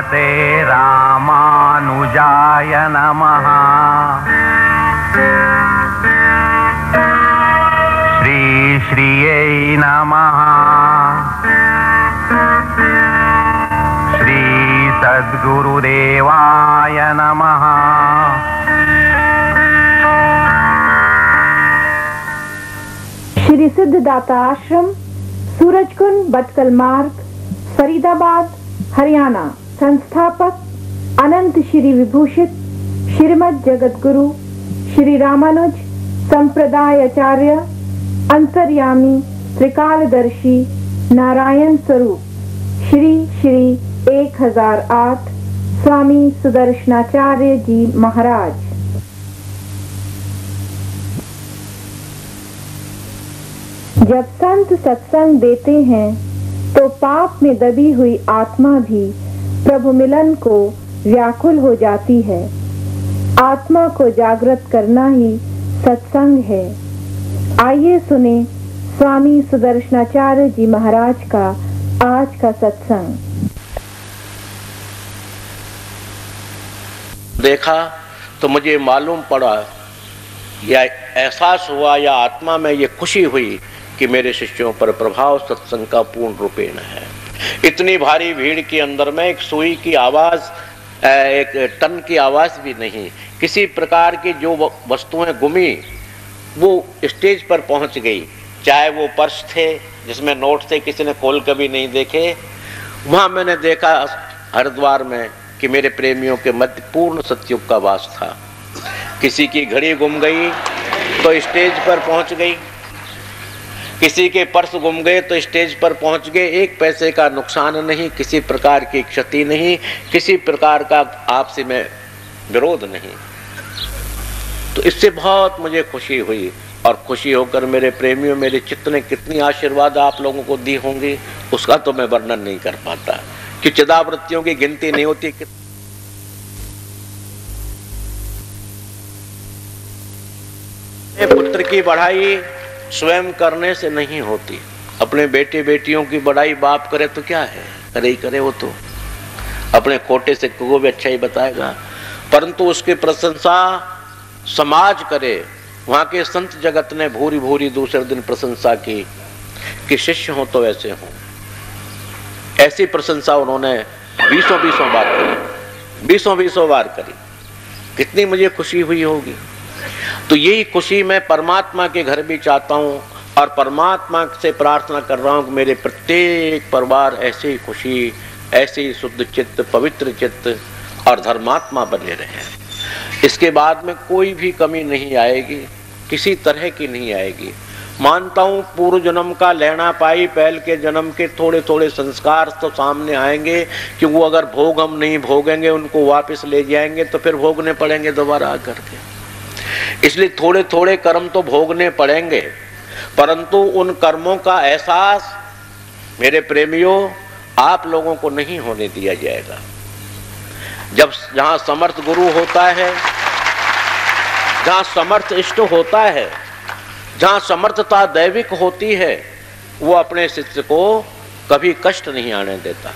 श्रीमते रामानुजाय नमः। श्री श्रियै नमः। श्री सद्गुरुदेवाय नमः। श्री सिद्धदाता आश्रम, सूरजकुंड, बटकल मार्ग, फरीदाबाद, हरियाणा। संस्थापक अनंत श्री विभूषित श्रीमद् जगत गुरु श्री रामानुज संप्रदाय आचार्य, अंतर्यामी त्रिकालदर्शी नारायण स्वरूप श्री श्री 1008 स्वामी सुदर्शनाचार्य जी महाराज। जब संत सत्संग देते हैं तो पाप में दबी हुई आत्मा भी प्रभु मिलन को व्याकुल हो जाती है। आत्मा को जागृत करना ही सत्संग है। आइए सुने स्वामी सुदर्शनाचार्य जी महाराज का आज का सत्संग। देखा तो मुझे मालूम पड़ा या एहसास हुआ या आत्मा में ये खुशी हुई कि मेरे शिष्यों पर प्रभाव सत्संग का पूर्ण रूपेण है। इतनी भारी भीड़ के अंदर में एक सुई की आवाज, एक टन की आवाज भी नहीं, किसी प्रकार की जो वस्तुएं गुमी वो स्टेज पर पहुंच गई। चाहे वो पर्स थे जिसमें नोट थे, किसी ने खोल कभी नहीं देखे। वहां मैंने देखा हरिद्वार में कि मेरे प्रेमियों के मध्य पूर्ण सतयुग का वास था। किसी की घड़ी गुम गई तो स्टेज पर पहुंच गई, किसी के पर्स गुम गए तो स्टेज पर पहुंच गए। एक पैसे का नुकसान नहीं, किसी प्रकार की क्षति नहीं, किसी प्रकार का आपसे में विरोध नहीं। तो इससे बहुत मुझे खुशी हुई और खुशी होकर मेरे प्रेमियों, मेरे चित्त ने कितनी आशीर्वाद आप लोगों को दी होंगी उसका तो मैं वर्णन नहीं कर पाता कि चिदावृत्तियों की गिनती नहीं होती। पुत्र की बढ़ाई स्वयं करने से नहीं होती। अपने बेटे बेटियों की बढ़ाई बाप करे तो क्या है, करे ही करे, वो तो अपने कोटे से को भी अच्छा ही बताएगा। परंतु उसकी प्रशंसा समाज करे। वहां के संत जगत ने भूरी भूरी दूसरे दिन प्रशंसा की कि शिष्य हो तो ऐसे हो। ऐसी प्रशंसा उन्होंने बीसों बार करी, बीसों बार करी। कितनी मुझे खुशी हुई होगी। तो यही खुशी मैं परमात्मा के घर भी चाहता हूँ और परमात्मा से प्रार्थना कर रहा हूँ कि मेरे प्रत्येक परिवार ऐसे ही खुशी, ऐसे ही शुद्ध चित्त, पवित्र चित्त और धर्मात्मा बने रहे। इसके बाद में कोई भी कमी नहीं आएगी, किसी तरह की नहीं आएगी। मानता हूँ पूर्व जन्म का लेना पाई, पहले के जन्म के थोड़े थोड़े संस्कार तो सामने आएंगे कि वो अगर भोग हम नहीं भोगेंगे, उनको वापस ले जाएंगे तो फिर भोगने पड़ेंगे दोबारा आकर के। इसलिए थोड़े थोड़े कर्म तो भोगने पड़ेंगे, परंतु उन कर्मों का एहसास मेरे प्रेमियों आप लोगों को नहीं होने दिया जाएगा। जब जहां समर्थ गुरु होता है, जहां समर्थ इष्ट होता है, जहां समर्थता दैविक होती है, वो अपने शिष्य को कभी कष्ट नहीं आने देता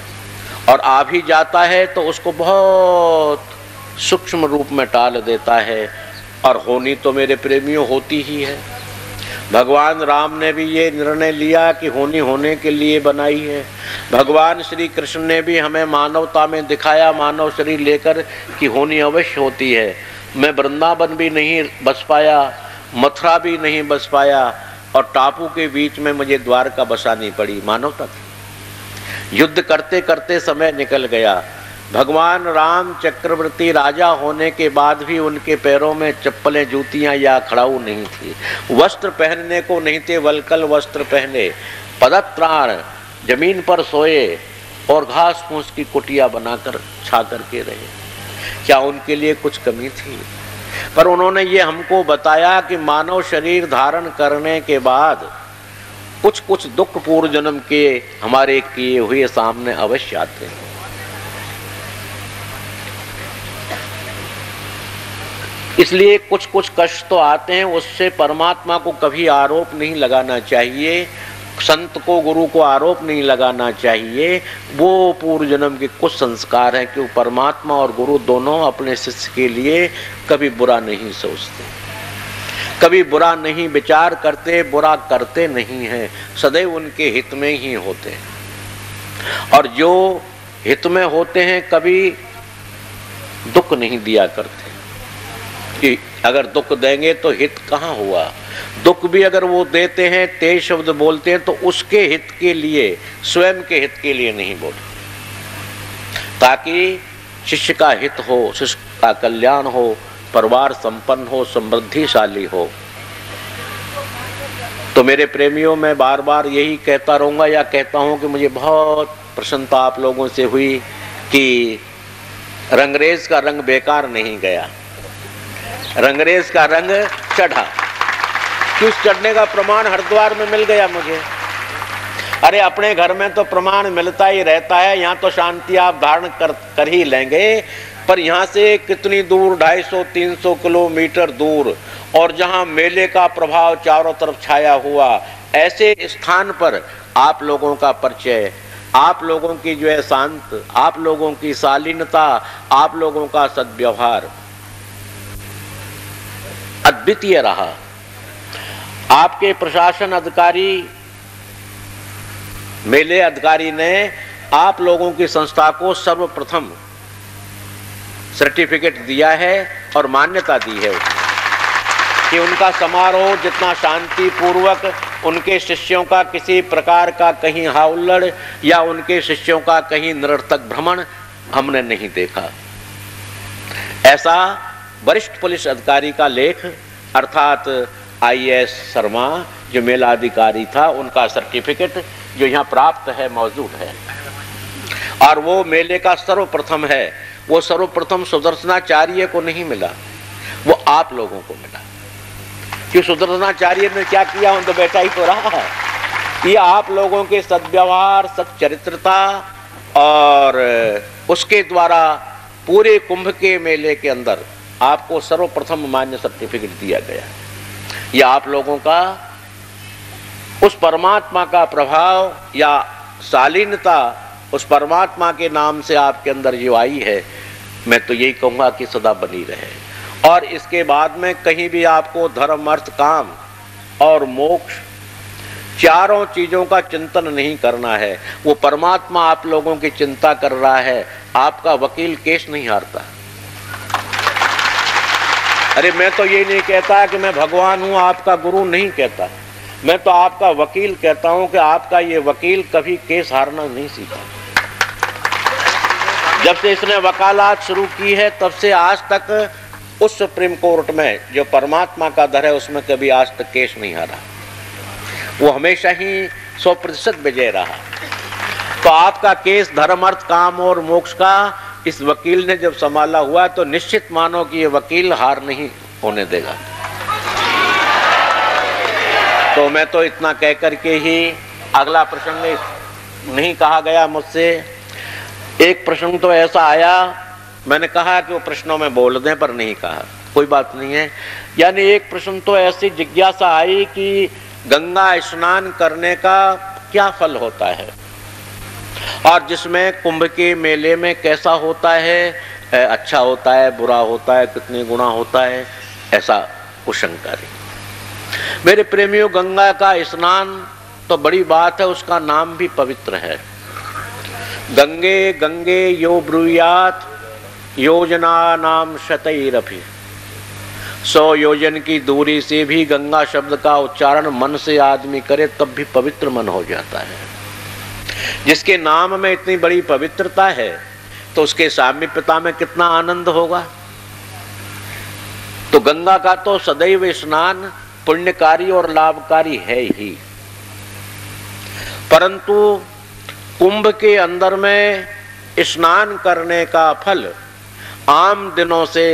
और आ भी जाता है तो उसको बहुत सूक्ष्म रूप में टाल देता है। और होनी तो मेरे प्रेमियों होती ही है। भगवान राम ने भी ये निर्णय लिया कि होनी होने के लिए बनाई है। भगवान श्री कृष्ण ने भी हमें मानवता में दिखाया, मानव शरीर लेकर कि होनी अवश्य होती है। मैं वृंदावन भी नहीं बस पाया, मथुरा भी नहीं बस पाया और टापू के बीच में मुझे द्वारका बसानी पड़ी। मानवता थी। युद्ध करते करते समय निकल गया। भगवान राम चक्रवर्ती राजा होने के बाद भी उनके पैरों में चप्पलें, जूतियां या खड़ाऊ नहीं थी। वस्त्र पहनने को नहीं थे, वल्कल वस्त्र पहने, पदत्राण जमीन पर सोए और घास फूस की कुटिया बनाकर छा करके रहे। क्या उनके लिए कुछ कमी थी? पर उन्होंने ये हमको बताया कि मानव शरीर धारण करने के बाद कुछ कुछ दुख पूर्व जन्म के हमारे किए हुए सामने अवश्य आते हैं। इसलिए कुछ कुछ कष्ट तो आते हैं, उससे परमात्मा को कभी आरोप नहीं लगाना चाहिए। संत को, गुरु को आरोप नहीं लगाना चाहिए। वो पूर्व जन्म के कुछ संस्कार हैं कि परमात्मा और गुरु दोनों अपने शिष्य के लिए कभी बुरा नहीं सोचते, कभी बुरा नहीं विचार करते, बुरा करते नहीं हैं, सदैव उनके हित में ही होते हैं। और जो हित में होते हैं कभी दुख नहीं दिया करते कि अगर दुख देंगे तो हित कहाँ हुआ। दुख भी अगर वो देते हैं, तेज शब्द बोलते हैं, तो उसके हित के लिए, स्वयं के हित के लिए नहीं बोलते, ताकि शिष्य का हित हो, शिष्य का कल्याण हो, परिवार संपन्न हो, समृद्धिशाली हो। तो मेरे प्रेमियों, मैं बार बार यही कहता रहूंगा या कहता हूं कि मुझे बहुत प्रसन्नता आप लोगों से हुई कि रंगरेज का रंग बेकार नहीं गया, रंगरेज का रंग चढ़ा। किस चढ़ने का प्रमाण हरिद्वार में मिल गया मुझे। अरे अपने घर में तो प्रमाण मिलता ही रहता है, यहाँ तो शांति आप धारण कर ही लेंगे, पर यहाँ से कितनी दूर, 250-300 किलोमीटर दूर, और जहाँ मेले का प्रभाव चारों तरफ छाया हुआ, ऐसे स्थान पर आप लोगों का परिचय, आप लोगों की जो है शांत, आप लोगों की शालीनता, आप लोगों का सद्व्यवहार अद्वितीय रहा। आपके प्रशासन अधिकारी, मेले अधिकारी ने आप लोगों की संस्था को सर्वप्रथम सर्टिफिकेट दिया है और मान्यता दी है कि उनका समारोह जितना शांति पूर्वक, उनके शिष्यों का किसी प्रकार का कहीं हाउल्लड़ या उनके शिष्यों का कहीं निरर्थक भ्रमण हमने नहीं देखा। ऐसा वरिष्ठ पुलिस अधिकारी का लेख, अर्थात IAS शर्मा जो मेला अधिकारी था, उनका सर्टिफिकेट जो यहाँ प्राप्त है, मौजूद है। और वो मेले का सर्वप्रथम है। वो सर्वप्रथम सुदर्शनाचार्य को नहीं मिला, वो आप लोगों को मिला। कि सुदर्शनाचार्य ने क्या किया, उन तो बैठा ही तो रहा। ये आप लोगों के सद्व्यवहार, सच्चरित्रता और उसके द्वारा पूरे कुंभ के मेले के अंदर आपको सर्वप्रथम मान्य सर्टिफिकेट दिया गया। यह आप लोगों का उस परमात्मा का प्रभाव या शालीनता, उस परमात्मा के नाम से आपके अंदर जो आई है, मैं तो यही कहूँगा कि सदा बनी रहे। और इसके बाद में कहीं भी आपको धर्म, अर्थ, काम और मोक्ष, चारों चीजों का चिंतन नहीं करना है। वो परमात्मा आप लोगों की चिंता कर रहा है। आपका वकील केस नहीं हारता। अरे मैं तो ये नहीं कहता कि मैं भगवान हूं, आपका गुरु नहीं कहता, मैं तो आपका वकील कहता हूं कि आपका ये वकील कभी केस हारना नहीं सीखा। जब से इसने वकालत शुरू की है तब से आज तक उस सुप्रीम कोर्ट में जो परमात्मा का दर है, उसमें कभी आज तक केस नहीं हारा। वो हमेशा ही 100% विजय रहा। तो आपका केस धर्म, अर्थ, काम और मोक्ष का इस वकील ने जब संभाला हुआ, तो निश्चित मानो कि ये वकील हार नहीं होने देगा। तो मैं तो इतना कह करके ही, अगला प्रसंग नहीं कहा गया मुझसे। एक प्रश्न तो ऐसा आया, मैंने कहा कि वो प्रश्नों में बोल दें, पर नहीं कहा, कोई बात नहीं है। यानी एक प्रश्न तो ऐसी जिज्ञासा आई कि गंगा स्नान करने का क्या फल होता है, और जिसमें कुंभ के मेले में कैसा होता है, अच्छा होता है, बुरा होता है, कितने गुना होता है, ऐसा क्वेश्चन करें। मेरे प्रेमियों, गंगा का स्नान तो बड़ी बात है, उसका नाम भी पवित्र है। गंगे गंगे यो ब्रूयात योजना नाम शतैरपि। 100 योजन की दूरी से भी गंगा शब्द का उच्चारण मन से आदमी करे तब भी पवित्र मन हो जाता है। जिसके नाम में इतनी बड़ी पवित्रता है, तो उसके सामीप्यता में कितना आनंद होगा। तो गंगा का तो सदैव स्नान पुण्यकारी और लाभकारी है ही, परंतु कुंभ के अंदर में स्नान करने का फल आम दिनों से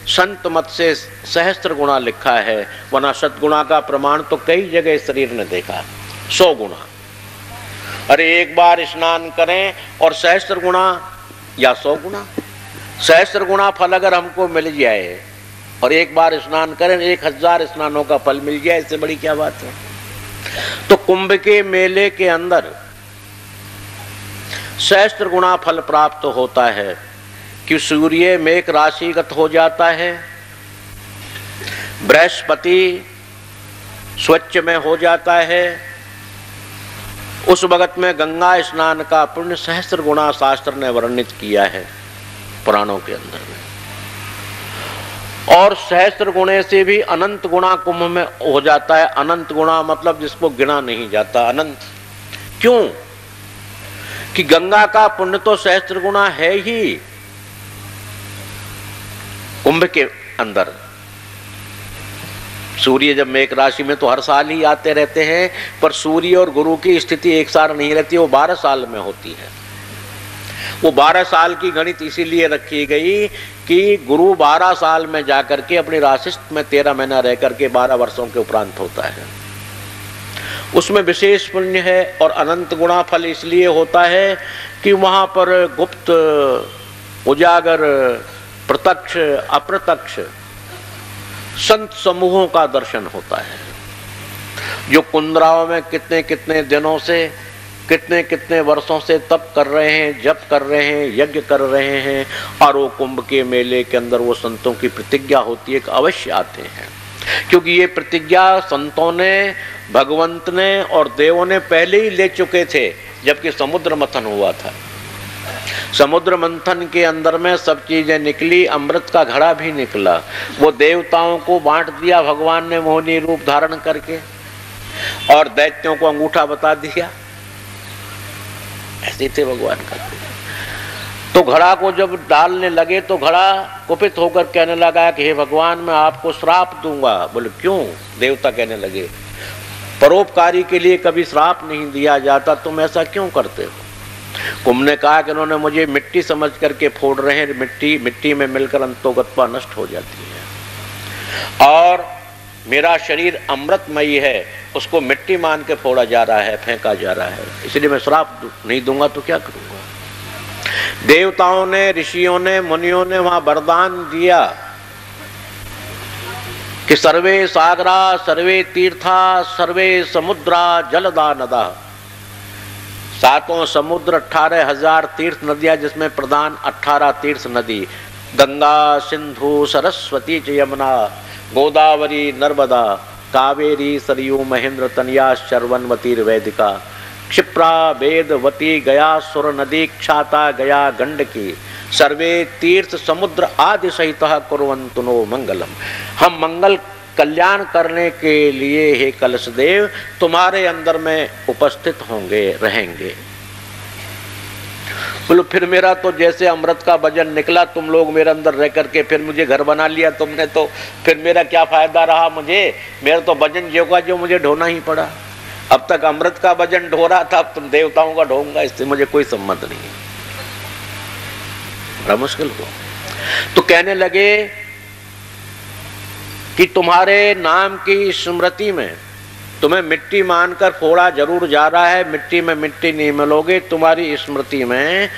संत मत से सहस्त्र गुणा लिखा है, वरना सद्गुणा का प्रमाण तो कई जगह शरीर ने देखा, 100 गुणा। अरे एक बार स्नान करें और सहस्त्र गुणा या 100 गुणा, सहस्त्र गुणा फल अगर हमको मिल जाए और एक बार स्नान करें 1000 स्नानों का फल मिल जाए, इससे बड़ी क्या बात है। तो कुंभ के मेले के अंदर सहस्त्र गुणा फल प्राप्त होता है कि सूर्य मेघ राशिगत हो जाता है, बृहस्पति स्वच्छ में हो जाता है, उस वक्त में गंगा स्नान का पुण्य सहस्त्र गुणा शास्त्र ने वर्णित किया है पुराणों के अंदर में। और सहस्त्र गुणे से भी अनंत गुणा कुंभ में हो जाता है। अनंत गुणा मतलब जिसको गिना नहीं जाता, अनंत। क्यों? कि गंगा का पुण्य तो सहस्त्र गुणा है ही कुंभ के अंदर। सूर्य जब मेघ राशि में तो हर साल ही आते रहते हैं, पर सूर्य और गुरु की स्थिति एक साल नहीं रहती, वो 12 साल में होती है। वो 12 साल की गणित इसीलिए रखी गई कि गुरु 12 साल में जाकर के अपनी राशि में 13 महीना रह करके 12 वर्षों के उपरांत होता है। उसमें विशेष पुण्य है। और अनंत गुणा फल इसलिए होता है कि वहां पर गुप्त, उजागर, प्रत्यक्ष, अप्रत्यक्ष संत समूहों का दर्शन होता है, जो कुंद्राओं में कितने कितने दिनों से, कितने कितने वर्षों से तप कर रहे हैं, जप कर रहे हैं, यज्ञ कर रहे हैं, और वो कुंभ के मेले के अंदर वो संतों की प्रतिज्ञा होती है कि अवश्य आते हैं। क्योंकि ये प्रतिज्ञा संतों ने, भगवंत ने और देवों ने पहले ही ले चुके थे जबकि समुद्र मंथन हुआ था। समुद्र मंथन के अंदर में सब चीजें निकली, अमृत का घड़ा भी निकला। वो देवताओं को बांट दिया भगवान ने मोहिनी रूप धारण करके, और दैत्यों को अंगूठा बता दिया। ऐसे थे भगवान करते। तो घड़ा को जब डालने लगे तो घड़ा कुपित होकर कहने लगा कि हे भगवान, मैं आपको श्राप दूंगा। बोले क्यों? देवता कहने लगे, परोपकारी के लिए कभी श्राप नहीं दिया जाता, तुम ऐसा क्यों करते हो? कुंभ ने कहा कि उन्होंने मुझे मिट्टी समझ करके फोड़ रहे हैं, मिट्टी में मिलकर अंतोगत्वा नष्ट हो जाती है, और मेरा शरीर अमृतमयी है, उसको मिट्टी मान के फोड़ा जा रहा है, फेंका जा रहा है, इसलिए मैं श्राप नहीं दूंगा तो क्या करूंगा। देवताओं ने, ऋषियों ने, मुनियों ने वहां वरदान दिया कि सर्वे सागरा, सर्वे तीर्था, सर्वे समुद्रा जलदा नदा। 7 समुद्र, 18,000 तीर्थ नदियां, जिसमें प्रधान 18 तीर्थ नदी गंगा, सिंधु, सरस्वती च यमुना, गोदावरी, नर्मदा, कावेरी, सरयू, महेंद्र, तनया, शर्वनवती, वैदिका, क्षिप्रा, वेदवती, गया, सुर नदी, क्षाता, गया, गंडकी, सर्वे तीर्थ समुद्र आदि सहित कुर्वन्तु नो मंगलम। हम मंगल कल्याण करने के लिए हे कलशदेव तुम्हारे अंदर में उपस्थित होंगे, रहेंगे। बोलो फिर मेरा तो जैसे अमृत का वजन निकला, तुम लोग मेरे अंदर रह करके फिर मुझे घर बना लिया तुमने, तो फिर मेरा क्या फायदा रहा मुझे? मेरा तो वजन जो का जो मुझे ढोना ही पड़ा। अब तक अमृत का वजन ढो रहा था, अब तुम देवताओं का ढोऊंगा, इससे मुझे कोई संबंध नहीं है। बड़ा मुश्किल हुआ। तो कहने लगे कि तुम्हारे नाम की स्मृति में तुम्हें मिट्टी मानकर फोड़ा जरूर जा रहा है, मिट्टी में मिट्टी नहीं मिलोगे। तुम्हारी स्मृति में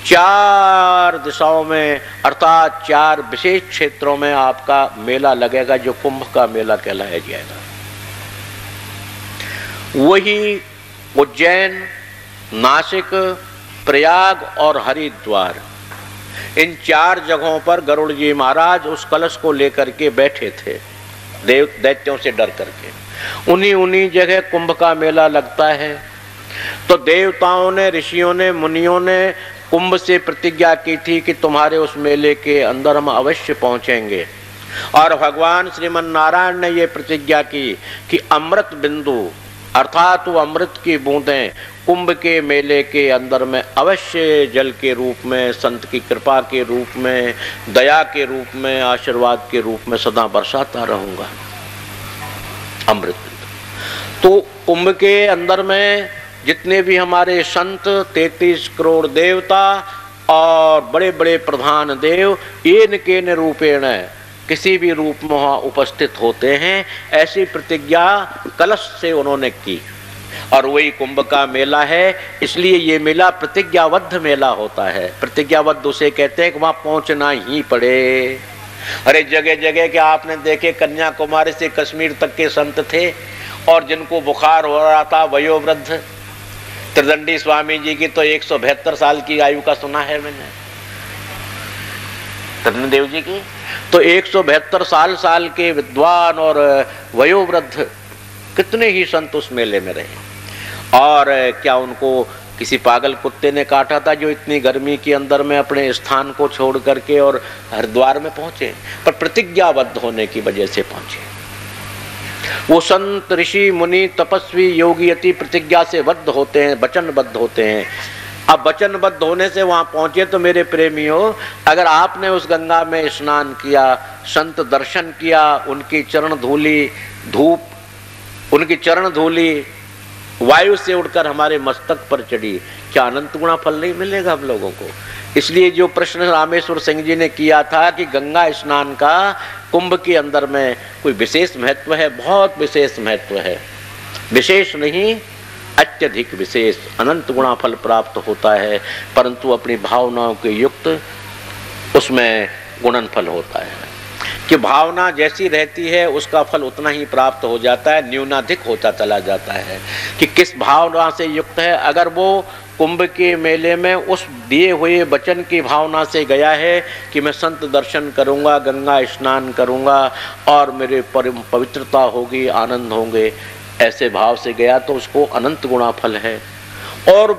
4 दिशाओं में, अर्थात 4 विशेष क्षेत्रों में आपका मेला लगेगा, जो कुंभ का मेला कहलाया जाएगा। वही उज्जैन, नासिक, प्रयाग और हरिद्वार, इन 4 जगहों पर गरुड़ जी महाराज उस कलश को लेकर के बैठे थे, दैत्यों से डर करके। उन्हीं जगह कुंभ का मेला लगता है। तो देवताओं ने, ऋषियों ने, मुनियों ने कुंभ से प्रतिज्ञा की थी कि तुम्हारे उस मेले के अंदर हम अवश्य पहुंचेंगे। और भगवान श्रीमन नारायण ने ये प्रतिज्ञा की कि अमृत बिंदु, अर्थात वो अमृत की बूंदें कुंभ के मेले के अंदर में अवश्य जल के रूप में, संत की कृपा के रूप में, दया के रूप में, आशीर्वाद के रूप में सदा बरसाता रहूंगा। अमृत। तो कुंभ के अंदर में जितने भी हमारे संत, 33 करोड़ देवता और बड़े बड़े प्रधान देव, येन केन रूपेण, किसी भी रूप में वहाँ उपस्थित होते हैं, ऐसी प्रतिज्ञा कलश से उन्होंने की। और वही कुंभ का मेला है, इसलिए ये मेला प्रतिज्ञाबद्ध मेला होता है। प्रतिज्ञाबद्ध उसे कहते हैं कि वहाँ पहुँचना ही पड़े। अरे जगह जगह के आपने देखे, कन्याकुमारी से कश्मीर तक के संत थे, और जिनको बुखार हो रहा था वयोवृद्ध, त्रिदंडी स्वामी जी की तो 172 साल की आयु का सुना है मैंने, देव जी की तो 172 साल के विद्वान और वयोवृद्ध कितने ही संत उस मेले में रहे। और क्या उनको किसी पागल कुत्ते ने काटा था जो इतनी गर्मी के अंदर में अपने स्थान को छोड़ करके और हरिद्वार में पहुंचे? पर प्रतिज्ञाबद्ध होने की वजह से पहुंचे। वो संत ऋषि मुनि तपस्वी योगी अति प्रतिज्ञा से बद्ध होते हैं, वचनबद्ध होते हैं। अब वचनबद्ध होने से वहां पहुंचे तो मेरे प्रेमियों, अगर आपने उस गंगा में स्नान किया, संत दर्शन किया, उनकी चरण धूली धूप, उनकी चरण धूली वायु से उड़कर हमारे मस्तक पर चढ़ी, क्या अनंत गुणा फल नहीं मिलेगा हम लोगों को? इसलिए जो प्रश्न रामेश्वर सिंह जी ने किया था कि गंगा स्नान का कुंभ के अंदर में कोई विशेष महत्व है, बहुत विशेष महत्व है। विशेष नहीं, अत्यधिक विशेष, अनंत गुणा फल प्राप्त होता है, परंतु अपनी भावनाओं के युक्त उसमें गुणन फल होता है कि भावना जैसी रहती है उसका फल उतना ही प्राप्त हो जाता है, न्यूनाधिक होता चला जाता है कि किस भावना से युक्त है। अगर वो कुंभ के मेले में उस दिए हुए वचन की भावना से गया है कि मैं संत दर्शन करूंगा, गंगा स्नान करूंगा और मेरे पवित्रता होगी, आनंद होंगे, ऐसे भाव से गया तो उसको अनंत गुणा फल है। और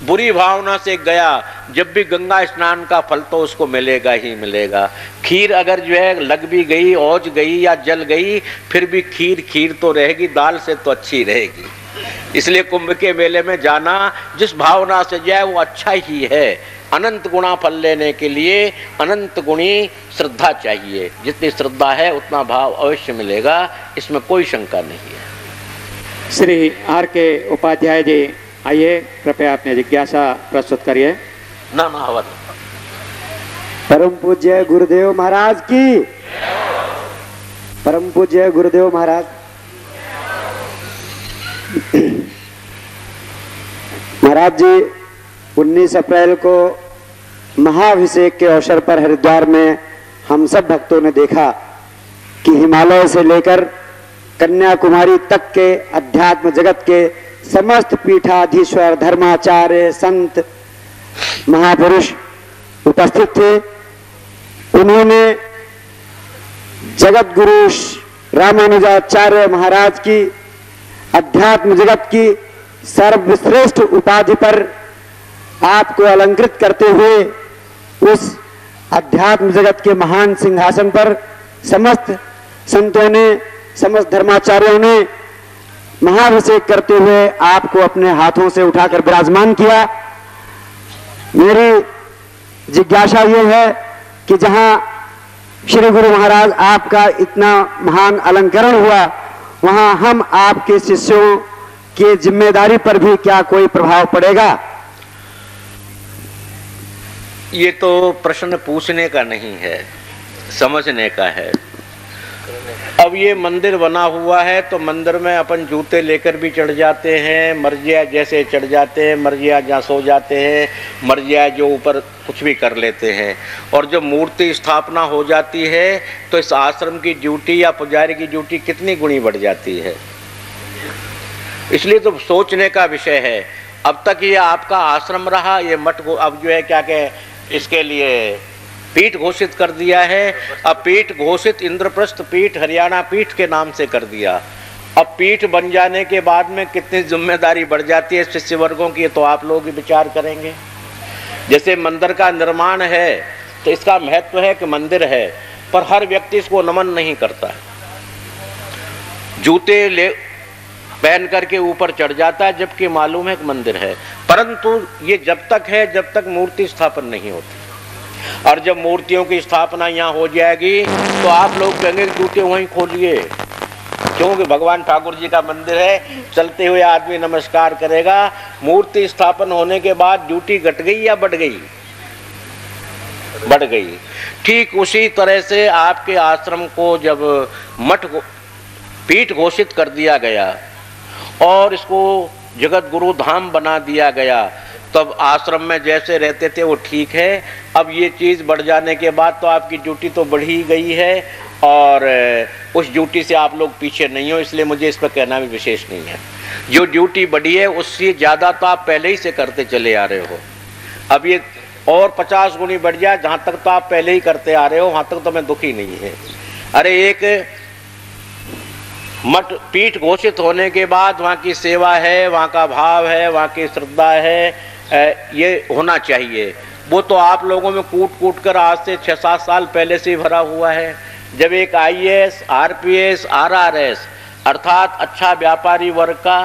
बुरी भावना से गया, जब भी गंगा स्नान का फल तो उसको मिलेगा ही मिलेगा। खीर अगर जो है लग भी गई, ओज गई या जल गई, फिर भी खीर तो रहेगी, दाल से तो अच्छी रहेगी। इसलिए कुंभ के मेले में जाना जिस भावना से जाए वो अच्छा ही है। अनंत गुणा फल लेने के लिए अनंत गुणी श्रद्धा चाहिए, जितनी श्रद्धा है उतना भाव अवश्य मिलेगा, इसमें कोई शंका नहीं है। श्री आर के उपाध्याय जी, आइए कृपया अपनी जिज्ञासा प्रस्तुत करिए। ना हवन। परम पूज्य गुरुदेव महाराज की, परम पूज्य गुरुदेव महाराज। महाराज जी, 19 अप्रैल को महाअभिषेक के अवसर पर हरिद्वार में हम सब भक्तों ने देखा कि हिमालय से लेकर कन्याकुमारी तक के अध्यात्म जगत के समस्त पीठाधीश्वर, धर्माचार्य, संत, महापुरुष उपस्थित थे। उन्होंने जगत गुरु रामानुजाचार्य महाराज की अध्यात्म जगत की सर्वश्रेष्ठ उपाधि पर आपको अलंकृत करते हुए उस अध्यात्म जगत के महान सिंहासन पर समस्त संतों ने, समस्त धर्माचार्यों ने महाअभिषेक करते हुए आपको अपने हाथों से उठाकर विराजमान किया। मेरी जिज्ञासा ये है कि जहां श्री गुरु महाराज आपका इतना महान अलंकरण हुआ, वहां हम आपके शिष्यों की जिम्मेदारी पर भी क्या कोई प्रभाव पड़ेगा? ये तो प्रश्न पूछने का नहीं है, समझने का है। अब ये मंदिर बना हुआ है तो मंदिर में अपन जूते लेकर भी चढ़ जाते हैं, मर्जिया जैसे चढ़ जाते हैं, मर्जिया जहाँ सो जाते हैं, मर्जिया जो ऊपर कुछ भी कर लेते हैं। और जब मूर्ति स्थापना हो जाती है तो इस आश्रम की ड्यूटी या पुजारी की ड्यूटी कितनी गुणी बढ़ जाती है। इसलिए तो सोचने का विषय है। अब तक ये आपका आश्रम रहा, ये मठ को अब जो है क्या कहे, इसके लिए पीठ घोषित कर दिया है। अब पीठ घोषित इंद्रप्रस्थ पीठ, हरियाणा पीठ के नाम से कर दिया। अब पीठ बन जाने के बाद में कितनी जिम्मेदारी बढ़ जाती है शिष्य वर्गों की, तो आप लोग विचार करेंगे। जैसे मंदिर का निर्माण है तो इसका महत्व है कि मंदिर है, पर हर व्यक्ति इसको नमन नहीं करता है। जूते ले पहन करके ऊपर चढ़ जाता है, जबकि मालूम है कि मंदिर है। परंतु ये जब तक है जब तक मूर्ति स्थापन नहीं होती। और जब मूर्तियों की स्थापना यहाँ हो जाएगी तो आप लोग कहेंगे जूते वहीं खोलिए, क्योंकि भगवान ठाकुर जी का मंदिर है, चलते हुए आदमी नमस्कार करेगा। मूर्ति स्थापन होने के बाद ड्यूटी घट गई या बढ़ गई? बढ़ गई। ठीक उसी तरह से आपके आश्रम को जब मठ पीठ घोषित कर दिया गया और इसको जगत गुरु धाम बना दिया गया, तब आश्रम में जैसे रहते थे वो ठीक है। अब ये चीज़ बढ़ जाने के बाद तो आपकी ड्यूटी तो बढ़ ही गई है और उस ड्यूटी से आप लोग पीछे नहीं हो, इसलिए मुझे इस पर कहना भी विशेष नहीं है। जो ड्यूटी बढ़ी है उससे ज़्यादा तो आप पहले ही से करते चले आ रहे हो। अब ये और 50 गुनी बढ़ जाए, जहाँ तक तो आप पहले ही करते आ रहे हो वहाँ तक तो मैं दुखी नहीं है। अरे एक मठ पीठ घोषित होने के बाद वहाँ की सेवा है, वहाँ का भाव है, वहाँ की श्रद्धा है, ये होना चाहिए। वो तो आप लोगों में कूट कूट कर आज से 6-7 साल पहले से ही भरा हुआ है। जब एक IAS, RPS, RRS अर्थात अच्छा व्यापारी वर्ग का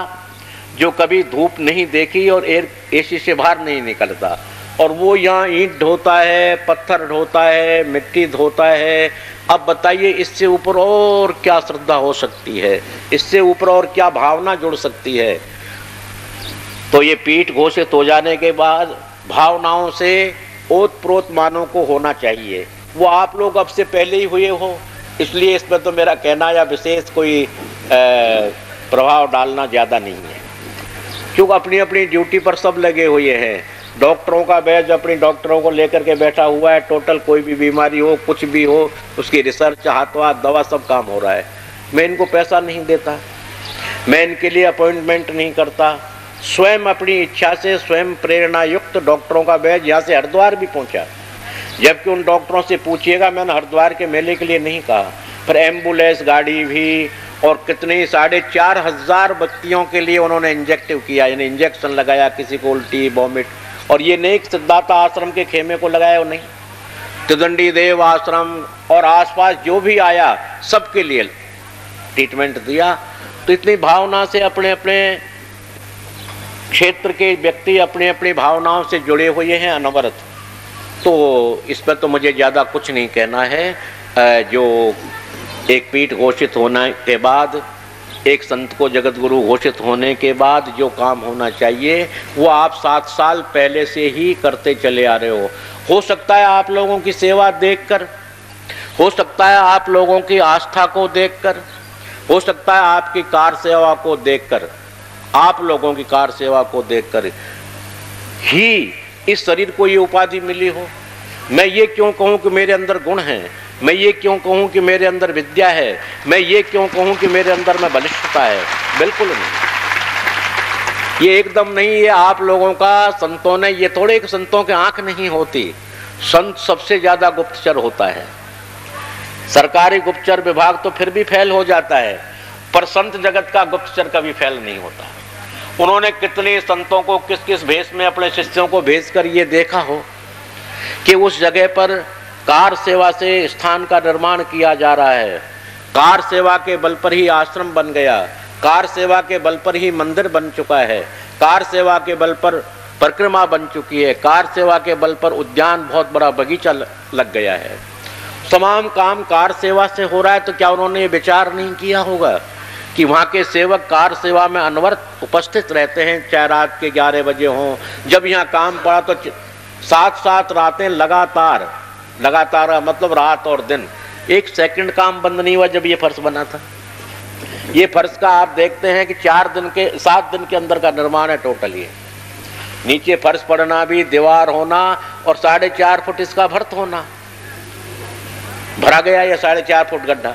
जो कभी धूप नहीं देखी और AC से बाहर नहीं निकलता, और वो यहाँ ईंट ढोता है, पत्थर ढोता है, मिट्टी धोता है, अब बताइए इससे ऊपर और क्या श्रद्धा हो सकती है, इससे ऊपर और क्या भावना जुड़ सकती है। तो ये पीठ घोषित हो जाने के बाद भावनाओं से ओतप्रोत मानव को होना चाहिए। वो आप लोग अब से पहले ही हुए हो, इसलिए इसमें तो मेरा कहना या विशेष कोई प्रभाव डालना ज़्यादा नहीं है, क्योंकि अपनी अपनी ड्यूटी पर सब लगे हुए हैं। डॉक्टरों का बैच अपनी डॉक्टरों को लेकर के बैठा हुआ है, टोटल कोई भी बीमारी हो, कुछ भी हो, उसकी रिसर्च, हाथों दवा, सब काम हो रहा है। मैं इनको पैसा नहीं देता, मैं इनके लिए अपॉइंटमेंट नहीं करता, स्वयं अपनी इच्छा से स्वयं प्रेरणा युक्त डॉक्टरों का बैच यहाँ से हरिद्वार भी पहुँचा। जबकि उन डॉक्टरों से पूछिएगा, मैंने हरिद्वार के मेले के लिए नहीं कहा, पर एम्बुलेंस गाड़ी भी और कितने 4,500 व्यक्तियों के लिए उन्होंने इंजेक्टिव किया, यानी इंजेक्शन लगाया, किसी को उल्टी वॉमिट। और ये नहीं सिद्धार्थ आश्रम के खेमे को लगाया, नहीं, त्रिदंडी देव आश्रम और आसपास जो भी आया सबके लिए ट्रीटमेंट दिया। तो इतनी भावना से अपने अपने क्षेत्र के व्यक्ति अपने अपनी भावनाओं से जुड़े हुए हैं अनवरत। तो इस पर तो मुझे ज़्यादा कुछ नहीं कहना है। जो एक पीठ घोषित होने के बाद, एक संत को जगत गुरु घोषित होने के बाद जो काम होना चाहिए वो आप 7 साल पहले से ही करते चले आ रहे हो सकता है आप लोगों की सेवा देखकर, हो सकता है आप लोगों की आस्था को देखकर, हो सकता है आपकी कार सेवा को देखकर, आप लोगों की कार सेवा को देखकर ही इस शरीर को ये उपाधि मिली हो। मैं ये क्यों कहूँ कि मेरे अंदर गुण हैं, मैं ये क्यों कहूँ कि मेरे अंदर विद्या है, मैं ये क्यों कहूँ कि मेरे अंदर में बलिष्ठता है, बिल्कुल नहीं। ये एकदम नहीं, ये आप लोगों का संतों ने, ये थोड़े संतों के आंख नहीं होती, संत सबसे ज्यादा गुप्तचर होता है। सरकारी गुप्तचर विभाग तो फिर भी फेल हो जाता है, पर संत जगत का गुप्तचर कभी फेल नहीं होता। उन्होंने कितने संतों को किस किस भेष में अपने शिष्यों को भेजकर ये देखा हो कि उस जगह पर कार सेवा से स्थान का निर्माण किया जा रहा है, कार सेवा के बल पर ही आश्रम बन गया, कार सेवा के बल पर ही मंदिर बन चुका है, कार सेवा के बल पर परिक्रमा बन चुकी है, कार सेवा के बल पर उद्यान बहुत बड़ा बगीचा लग गया है। तमाम काम कार सेवा से हो रहा है। तो क्या उन्होंने ये विचार नहीं किया होगा कि वहाँ के सेवक कार सेवा में अनवरत उपस्थित रहते हैं, चाहे रात के 11 बजे हों। जब यहाँ काम पड़ा तो 7-7 रातें लगातार मतलब रात और दिन, 1 सेकंड काम बंद नहीं हुआ जब ये फर्श बना था। ये फर्श का आप देखते हैं कि 7 दिन के अंदर का निर्माण है टोटल। ये नीचे फर्श पड़ना भी, दीवार होना और 4.5 फुट इसका भर्त होना, भरा गया ये 4.5 फुट गड्ढा।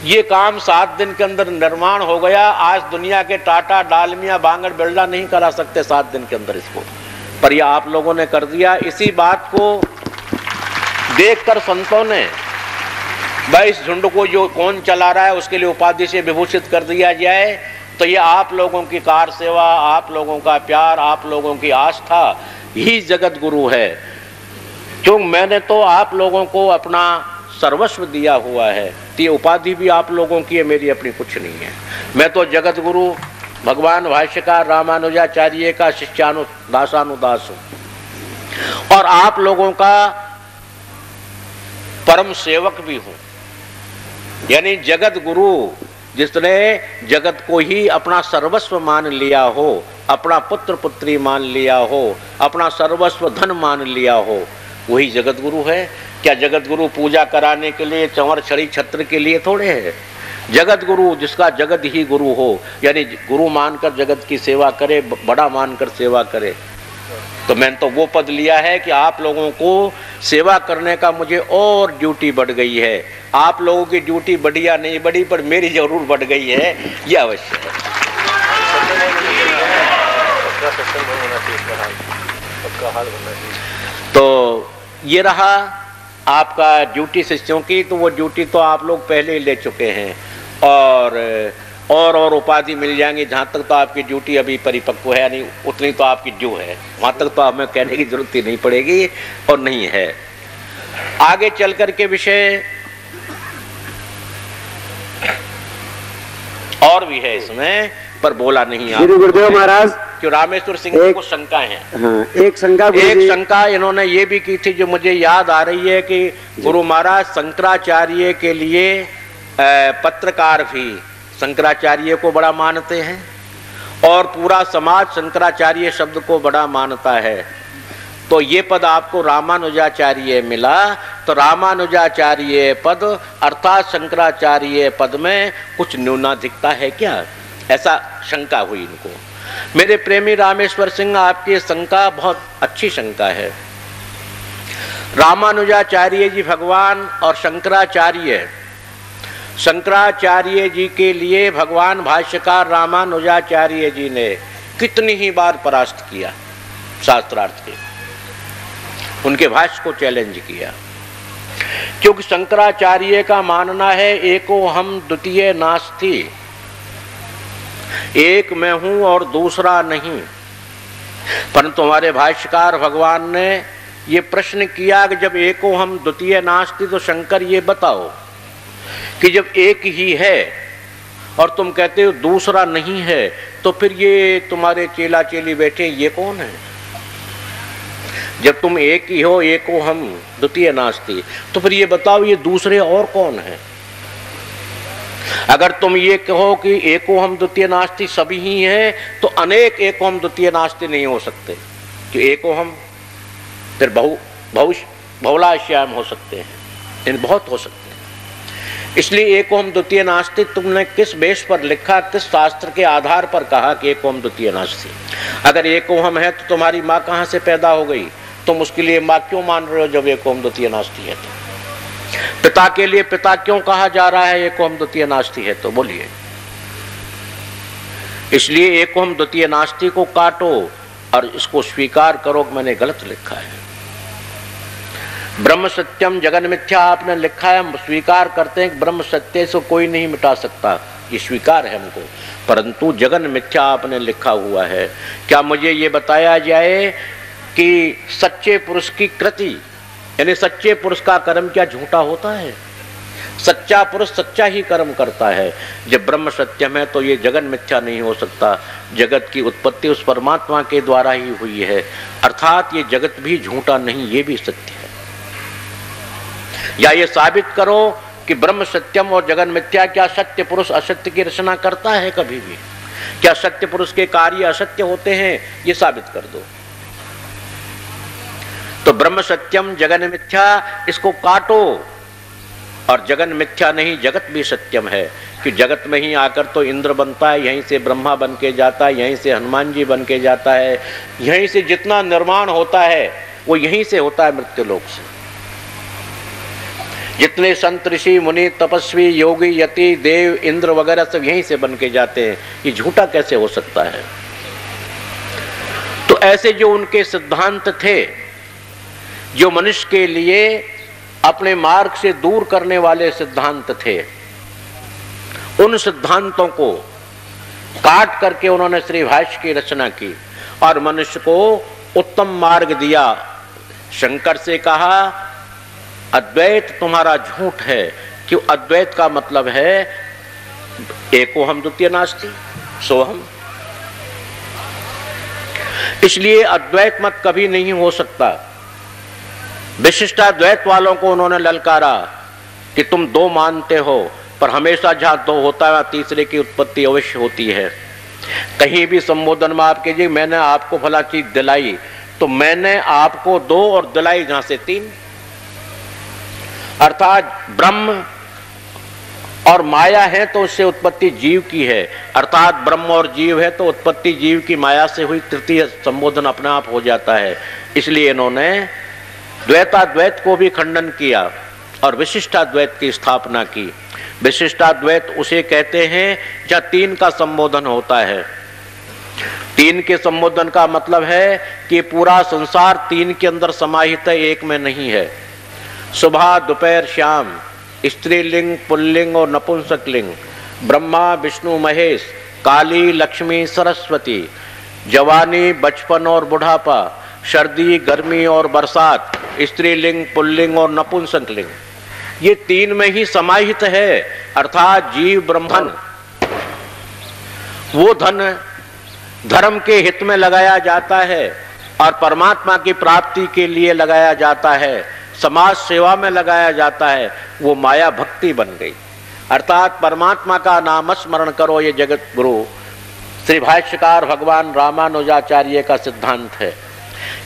ये काम 7 दिन के अंदर निर्माण हो गया। आज दुनिया के टाटा, डालमिया, बांगड़, बिरला नहीं करा सकते 7 दिन के अंदर इसको, पर यह आप लोगों ने कर दिया। इसी बात को देखकर संतों ने भाई इस झुंड को जो कौन चला रहा है उसके लिए उपाधि से विभूषित कर दिया जाए। तो ये आप लोगों की कार सेवा, आप लोगों का प्यार, आप लोगों की आस्था ही जगत गुरु है। क्यों, मैंने तो आप लोगों को अपना सर्वस्व दिया हुआ है, तो ये उपाधि भी आप लोगों की है, मेरी अपनी कुछ नहीं है। मैं तो जगत गुरु भगवान भाष्यकार रामानुजाचार्य का दासानुदास हूँ और आप लोगों का परम सेवक भी हूँ। यानी जगत गुरु जिसने जगत को ही अपना सर्वस्व मान लिया हो, अपना पुत्र पुत्री मान लिया हो, अपना सर्वस्व धन मान लिया हो, वही जगत गुरु है। क्या जगत गुरु पूजा कराने के लिए, चंवर छड़ी छत्र के लिए थोड़े है। जगत गुरु जिसका जगत ही गुरु हो, यानी गुरु मानकर जगत की सेवा करे, बड़ा मानकर सेवा करे। तो मैंने तो वो पद लिया है कि आप लोगों को सेवा करने का मुझे और ड्यूटी बढ़ गई है। आप लोगों की ड्यूटी बढ़ी या नहीं बढ़ी, पर मेरी जरूर बढ़ गई है, यह अवश्य है। तो ये रहा आपका ड्यूटी शिष्यों की। तो वो ड्यूटी तो आप लोग पहले ही ले चुके हैं, और उपाधि मिल जाएंगी। जहाँ तक तो आपकी ड्यूटी अभी परिपक्व है, यानी उतनी तो आपकी ड्यू है, वहाँ तक तो हमें कहने की जरूरत ही नहीं पड़ेगी और नहीं है। आगे चल कर के विषय और भी है इसमें, पर बोला नहीं। श्री गुरुदेव महाराज, क्यों रामेश्वर सिंह को शंका है। हाँ, एक शंका इन्होंने ये भी की थी, जो मुझे याद आ रही है, कि गुरु महाराज शंकराचार्य के लिए पत्रकार भी शंकराचार्य को बड़ा मानते हैं और पूरा समाज शंकराचार्य शब्द को बड़ा मानता है। तो ये पद आपको रामानुजाचार्य मिला, तो रामानुजाचार्य पद अर्थात शंकराचार्य पद में कुछ न्यूनाधिकता है क्या, ऐसा शंका हुई इनको। मेरे प्रेमी रामेश्वर सिंह, आपकी शंका बहुत अच्छी शंका है। रामानुजाचार्य जी भगवान और शंकराचार्य जी के लिए भगवान भाष्यकार रामानुजाचार्य जी ने कितनी ही बार परास्त किया, शास्त्रार्थ के उनके भाष्य को चैलेंज किया। क्योंकि शंकराचार्य का मानना है एको हम द्वितीय नास्ति, एक मैं हूं और दूसरा नहीं। परंतु हमारे भाष्यकार भगवान ने ये प्रश्न किया कि जब एको हम द्वितीय नास्ति, तो शंकर ये बताओ कि जब एक ही है और तुम कहते हो दूसरा नहीं है, तो फिर ये तुम्हारे चेला चेली बैठे ये कौन है? जब तुम एक ही हो, एको हम द्वितीय नास्ति, तो फिर ये बताओ ये दूसरे और कौन है? अगर तुम ये कहो कि एको हम द्वितीय नास्ति सभी ही हैं, तो अनेक एको हम द्वितीय नास्ति नहीं हो सकते। कि एको हम फिर बहुलाश्याम हो सकते हैं, इन बहुत हो सकते हैं। इसलिए एको हम द्वितीय नास्ति तुमने किस बेस पर लिखा, किस शास्त्र के आधार पर कहा कि एको हम द्वितीय नास्ति? अगर एको हम है तो तुम्हारी माँ कहाँ से पैदा हो गई? तुम उसके लिए माँ क्यों मान रहे हो जब एको हम द्वितीय नास्ति है? तो पिता के लिए पिता क्यों कहा जा रहा है एको हम द्वितीय नास्ति है? तो बोलिए। इसलिए एको हम द्वितीय नास्ति को काटो और इसको स्वीकार करो कि मैंने गलत लिखा है। ब्रह्म सत्यम जगन मिथ्या आपने लिखा है, हम स्वीकार करते हैं कि ब्रह्म सत्य से कोई नहीं मिटा सकता, ये स्वीकार है हमको। परंतु जगन मिथ्या आपने लिखा हुआ है। क्या मुझे ये बताया जाए कि सच्चे पुरुष की कृति, यानी सच्चे पुरुष का कर्म क्या झूठा होता है? सच्चा पुरुष सच्चा ही कर्म करता है। जब ब्रह्म सत्यम है तो ये जगन मिथ्या नहीं हो सकता। जगत की उत्पत्ति उस परमात्मा के द्वारा ही हुई है, अर्थात ये जगत भी झूठा नहीं, ये भी सत्य है। या ये साबित करो कि ब्रह्म सत्यम और जगन मिथ्या, क्या सत्य पुरुष असत्य की रचना करता है कभी भी? क्या सत्य पुरुष के कार्य असत्य होते हैं? ये साबित कर दो। तो ब्रह्म सत्यम जगन मिथ्या, इसको काटो। और जगन मिथ्या नहीं, जगत भी सत्यम है। कि जगत में ही आकर तो इंद्र बनता है, यहीं से ब्रह्मा बन के जाता है, यहीं से हनुमान जी बन के जाता है, यहीं से जितना निर्माण होता है वो यहीं से होता है, मृत्युलोक से। जितने संत ऋषि मुनि तपस्वी योगी यति देव इंद्र वगैरह सब यहीं से बन के जाते हैं। ये झूठा कैसे हो सकता है? तो ऐसे जो उनके सिद्धांत थे, जो मनुष्य के लिए अपने मार्ग से दूर करने वाले सिद्धांत थे, उन सिद्धांतों को काट करके उन्होंने श्री भाष्य की रचना की और मनुष्य को उत्तम मार्ग दिया। शंकर से कहा अद्वैत तुम्हारा झूठ है। क्यों? अद्वैत का मतलब है एको हम द्वितीय नास्ति सोहम। इसलिए अद्वैत मत कभी नहीं हो सकता। विशिष्टाद्वैत वालों को उन्होंने ललकारा कि तुम दो मानते हो, पर हमेशा जहां दो होता है वहां तीसरे की उत्पत्ति अवश्य होती है। कहीं भी संबोधन में आप कीजिए मैंने आपको फला चीज दिलाई, तो मैंने आपको दो और दिलाई जहां से तीन। अर्थात ब्रह्म और माया है तो उससे उत्पत्ति जीव की है, अर्थात ब्रह्म और जीव है तो उत्पत्ति जीव की माया से हुई, तृतीय संबोधन अपने आप हो जाता है। इसलिए इन्होंने द्वैताद्वैत को भी खंडन किया और विशिष्टाद्वैत की स्थापना की। विशिष्टाद्वैत उसे कहते हैं जहाँ तीन का संबोधन होता है। तीन के संबोधन का मतलब है कि पूरा संसार तीन के अंदर समाहित है, एक में नहीं है। सुबह दोपहर शाम, स्त्रीलिंग पुल्लिंग और नपुंसक लिंग, ब्रह्मा विष्णु महेश, काली लक्ष्मी सरस्वती, जवानी बचपन और बुढ़ापा, सर्दी गर्मी और बरसात, स्त्रीलिंग पुल्लिंग और नपुंसक लिंग, ये तीन में ही समाहित है। अर्थात जीव ब्रह्मन वो धन धर्म के हित में लगाया जाता है और परमात्मा की प्राप्ति के लिए लगाया जाता है, समाज सेवा में लगाया जाता है, वो माया भक्ति बन गई। अर्थात परमात्मा का नाम स्मरण करो, ये जगत गुरु श्री भाष्यकार भगवान रामानुजाचार्य का सिद्धांत है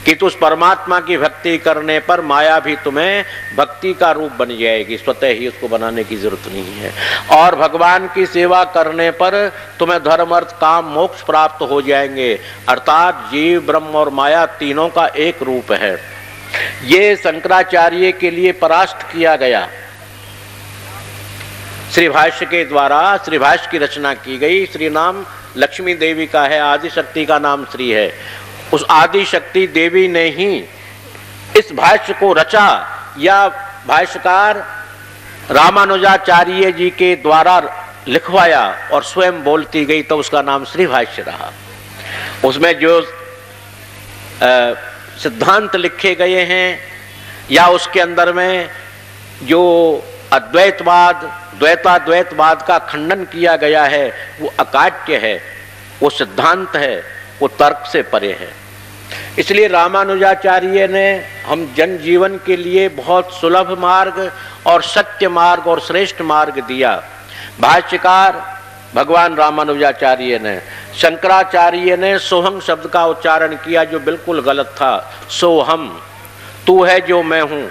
कि तुझ परमात्मा की भक्ति करने पर माया भी तुम्हें भक्ति का रूप बन जाएगी, स्वतः ही उसको बनाने की जरूरत नहीं है। और भगवान की सेवा करने पर तुम्हें धर्म अर्थ काम मोक्ष प्राप्त हो जाएंगे। अर्थात जीव ब्रह्म और माया तीनों का एक रूप है। ये शंकराचार्य के लिए परास्त किया गया। श्री भाष्य के द्वारा श्री भाष्य की रचना की गई। श्री नाम लक्ष्मी देवी का है, आदि शक्ति का नाम श्री है। उस आदि शक्ति देवी ने ही इस भाष्य को रचा या भाष्यकार रामानुजाचार्य जी के द्वारा लिखवाया और स्वयं बोलती गई, तो उसका नाम श्री भाष्य रहा। उसमें जो सिद्धांत लिखे गए हैं या उसके अंदर में जो अद्वैतवाद द्वैताद्वैतवाद का खंडन किया गया है, वो अकाट्य है, वो सिद्धांत है, वो तर्क से परे है। इसलिए रामानुजाचार्य ने हम जन जीवन के लिए बहुत सुलभ मार्ग और सत्य मार्ग और श्रेष्ठ मार्ग दिया। भाष्यकार भगवान रामानुजाचार्य ने, शंकराचार्य ने सोहम शब्द का उच्चारण किया जो बिल्कुल गलत था। सोहम, तू है जो मैं हूं,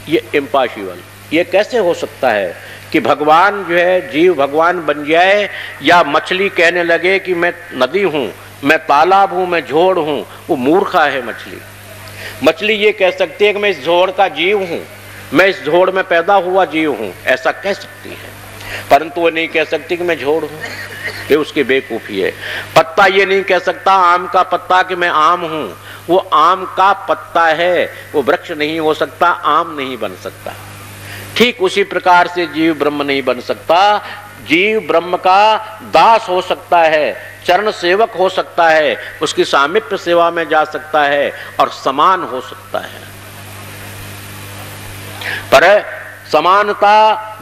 ये इम्पॉसिबल। ये कैसे हो सकता है कि भगवान जो है जीव भगवान बन जाए, या मछली कहने लगे कि मैं नदी हूं, मैं तालाब हूं, मैं झोड़ हूं। वो मूर्खा है मछली। मछली ये कह सकती है कि मैं इस झोड़ का जीव हूं, मैं इस झोड़ में पैदा हुआ जीव हूं, ऐसा कह सकती है, परंतु वो नहीं कह सकती कि मैं झोड़ हूं। ये उसकी बेवकूफी है। पत्ता ये नहीं कह सकता आम का पत्ता कि मैं आम हूं, वो आम का पत्ता है, वो वृक्ष नहीं हो सकता, आम नहीं बन सकता। ठीक उसी प्रकार से जीव ब्रह्म नहीं बन सकता। जीव ब्रह्म का दास हो सकता है, चरण सेवक हो सकता है, उसकी सामिप्य सेवा में जा सकता है और समान हो सकता है। पर समानता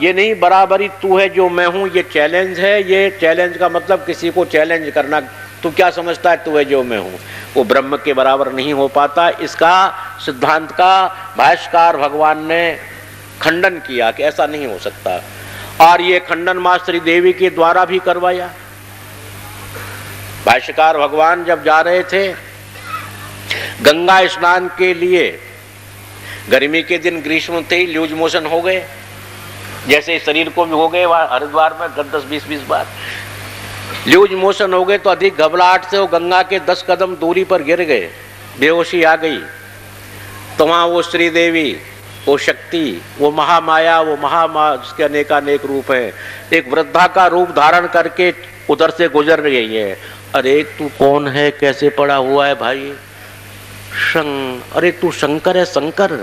ये नहीं बराबरी, तू है जो मैं हूं, ये चैलेंज है। ये चैलेंज का मतलब किसी को चैलेंज करना। तू क्या समझता है तू है जो मैं हूं, वो ब्रह्म के बराबर नहीं हो पाता। इसका सिद्धांत का भाष्यकार भगवान ने खंडन किया कि ऐसा नहीं हो सकता, और ये खंडन मां श्री देवी के द्वारा भी करवाया। भाष्यकार भगवान जब जा रहे थे गंगा स्नान के लिए, गर्मी के दिन ग्रीष्म थे, लूज मोशन हो गए, जैसे शरीर को भी हो गए हरिद्वार में 10-20 बार लूज मोशन हो गए, तो अधिक घबराहट से वो गंगा के 10 कदम दूरी पर गिर गए, बेहोशी आ गई। तो वहां वो श्री देवी, वो शक्ति, वो महामाया, वो जिसके अनेकानेक रूप है, एक वृद्धा का रूप धारण करके उधर से गुजर रही है। अरे तू कौन है, कैसे पड़ा हुआ है भाई? अरे तू शंकर है, शंकर,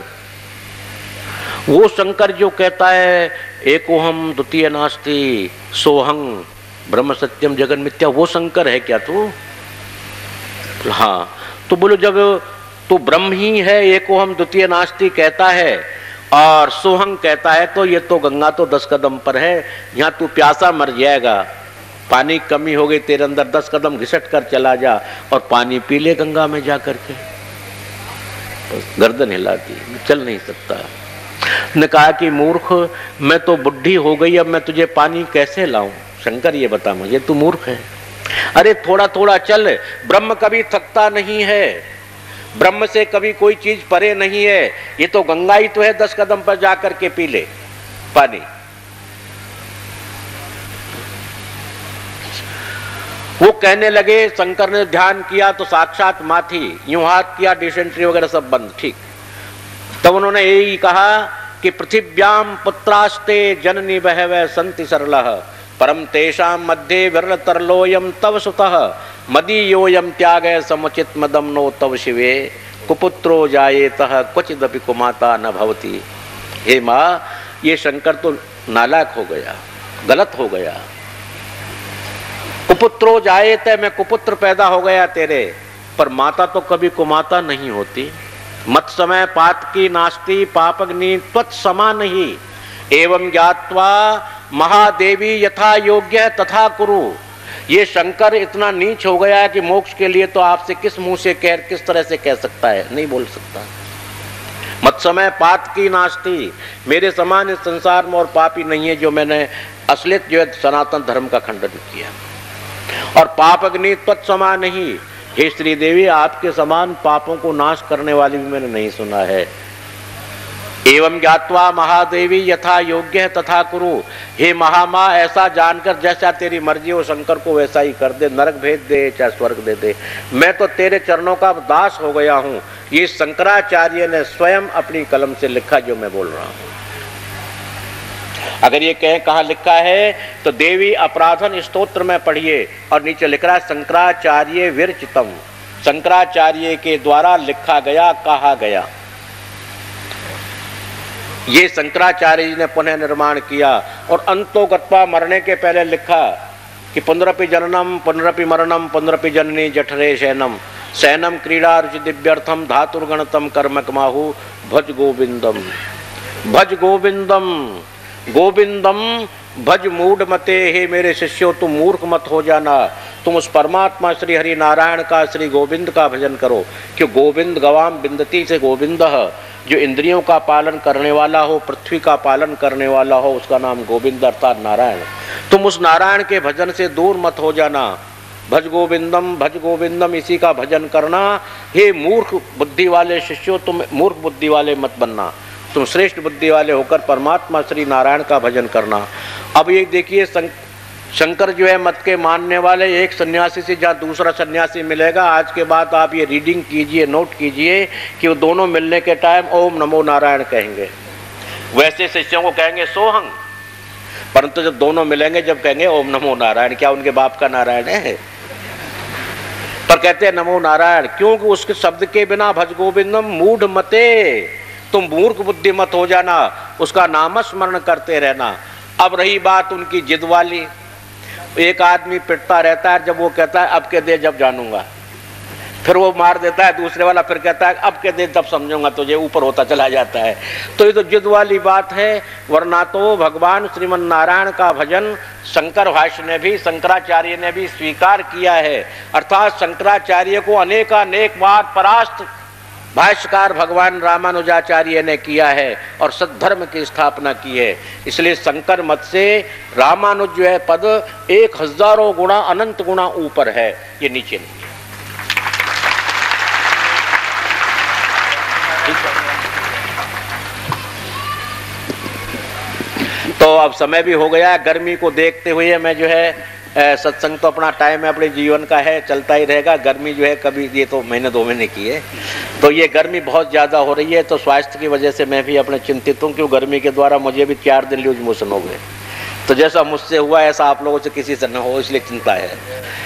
वो शंकर जो कहता है एकोहम द्वितीय नास्ति सोहं ब्रह्म सत्यम जगन मिथ्या, वो शंकर है क्या तू? हाँ, तो बोलो जब तू ब्रह्म ही है, एकोहम द्वितीय नास्ति कहता है और सोहं कहता है, तो ये तो गंगा तो 10 कदम पर है, यहाँ तू प्यासा मर जाएगा, पानी कमी हो गई तेरे अंदर, 10 कदम घिसट कर चला जा और पानी पी ले गंगा में जा करके। गर्दन हिलाती, चल नहीं सकता। ने कहा कि मूर्ख, मैं तो बुढ़ी हो गई, अब मैं तुझे पानी कैसे लाऊं? शंकर ये बता मुझे, तू मूर्ख है। अरे थोड़ा थोड़ा चल, ब्रह्म कभी थकता नहीं है, ब्रह्म से कभी कोई चीज परे नहीं है। ये तो गंगा ही तो है, 10 कदम पर जाकर के पी ले पानी। वो कहने लगे, शंकर ने ध्यान किया तो साक्षात माथी, यूं हाथ किया, डिसेंट्री वगैरह सब बंद, ठीक। तब उन्होंने यही कहा कि पृथिव्याम पुत्रास्ते जननी बहवै संति सरलः परम तेषाम मध्ये विरलतरलोयम तव सुतः मदीयोयम त्यागय समुचित मदम नो तव शिवे कुपुत्रो जायेतः क्वचिदपि कुमाता न भवति। हे माँ, ये शंकर तो नालायक हो गया, गलत हो गया। कुपुत्रो जायेत, मैं कुपुत्र पैदा हो गया तेरे, पर माता तो कभी कुमाता नहीं होती। मत समय पातकी नास्ति पापग्नि त्वत्समा नहीं एवं ज्ञात्वा महादेवी यथा योग्य तथा कुरु। ये शंकर इतना नीच हो गया है कि मोक्ष के लिए तो आपसे किस मुंह से किस तरह से कह सकता है, नहीं बोल सकता। मत समय पातकी नास्ति, मेरे समान इस संसार में और पापी नहीं है जो मैंने असलियत जो है सनातन धर्म का खंडन किया। और पाप अग्नि तत्समा नहीं, हे श्री देवी आपके समान पापों को नाश करने वाली भी मैंने नहीं सुना है। एवं ज्ञात्वा महादेवी यथा योग्य है तथा कुरु, हे महामा ऐसा जानकर जैसा तेरी मर्जी हो शंकर को वैसा ही कर दे, नरक भेज दे चाहे स्वर्ग दे दे, मैं तो तेरे चरणों का दास हो गया हूँ। ये शंकराचार्य ने स्वयं अपनी कलम से लिखा जो मैं बोल रहा हूँ। अगर ये कहें कहाँ लिखा है तो देवी अपराधन स्तोत्र में पढ़िए और नीचे लिख रहा है शंकराचार्य विरचितम, शंकराचार्य के द्वारा लिखा गया, कहा गया। ये शंकराचार्य जी ने पुनः निर्माण किया और अंतो गत्वा मरने के पहले लिखा कि पुनरपि जननम पुनरपि मरणम पुनरपि जननी जठरे शयनम शयनम क्रीड़ा रुचि दिव्यर्थम धातुर्गणतम कर्मकमाहु भज गोविंदम भज गोविंदम गोविंदम भज मूढ़ मते। हे मेरे शिष्यों तुम मूर्ख मत हो जाना, तुम उस परमात्मा श्री हरि नारायण का श्री गोविंद का भजन करो। क्यों गोविंद गवाम बिंदती से गोविंद, जो इंद्रियों का पालन करने वाला हो, पृथ्वी का पालन करने वाला हो, उसका नाम गोविंद अर्थात नारायण। तुम उस नारायण के भजन से दूर मत हो जाना। भज गोविंदम इसी का भजन करना। हे मूर्ख बुद्धि वाले शिष्यों तुम मूर्ख बुद्धि वाले मत बनना, तुम श्रेष्ठ बुद्धि वाले होकर परमात्मा श्री नारायण का भजन करना। अब ये देखिए शंकर जो है मत के मानने वाले एक सन्यासी से जहाँ दूसरा सन्यासी मिलेगा, आज के बाद आप ये रीडिंग कीजिए, नोट कीजिए कि वो दोनों मिलने के टाइम ओम नमो नारायण कहेंगे। वैसे शिष्यों को कहेंगे सोहंग, परंतु जब दोनों मिलेंगे जब कहेंगे ओम नमो नारायण। क्या उनके बाप का नारायण है? पर कहते हैं नमो नारायण, क्योंकि उसके शब्द के बिना भज गोविंदम मूढ़ मते, तुम मूर्ख बुद्धि मत हो जाना, उसका नामस्मरण करते रहना। अब रही बात उनकी जिद वाली, एक आदमी पिटता रहता है, जब वो कहता है अब के दे जब जानूंगा, फिर वो मार देता है दूसरे वाला, फिर कहता है अब के दे तब समझूंगा, तुझे ऊपर होता चला जाता है। तो ये तो जिद वाली बात है। वरना तो भगवान श्रीमन नारायण का भजन शंकर भाष्य ने भी, शंकराचार्य ने भी स्वीकार किया है। अर्थात शंकराचार्य को अनेकानेक बार परास्त भाष्यकार भगवान रामानुजाचार्य ने किया है और सद्धर्म की स्थापना की है। इसलिए शंकर मत से रामानुज जो है पद 1000 गुणा अनंत गुणा ऊपर है, ये नीचे नहीं है। तो अब समय भी हो गया, गर्मी को देखते हुए मैं जो है सत्संग तो अपना टाइम है, अपने जीवन का है, चलता ही रहेगा। गर्मी जो है कभी ये तो महीने 2 महीने की है, तो ये गर्मी बहुत ज़्यादा हो रही है। तो स्वास्थ्य की वजह से मैं भी अपने चिंतित हूँ, क्यों गर्मी के द्वारा मुझे भी 4 दिन लूज मोशन हो गए। तो जैसा मुझसे हुआ ऐसा आप लोगों से किसी से न हो, इसलिए चिंता है।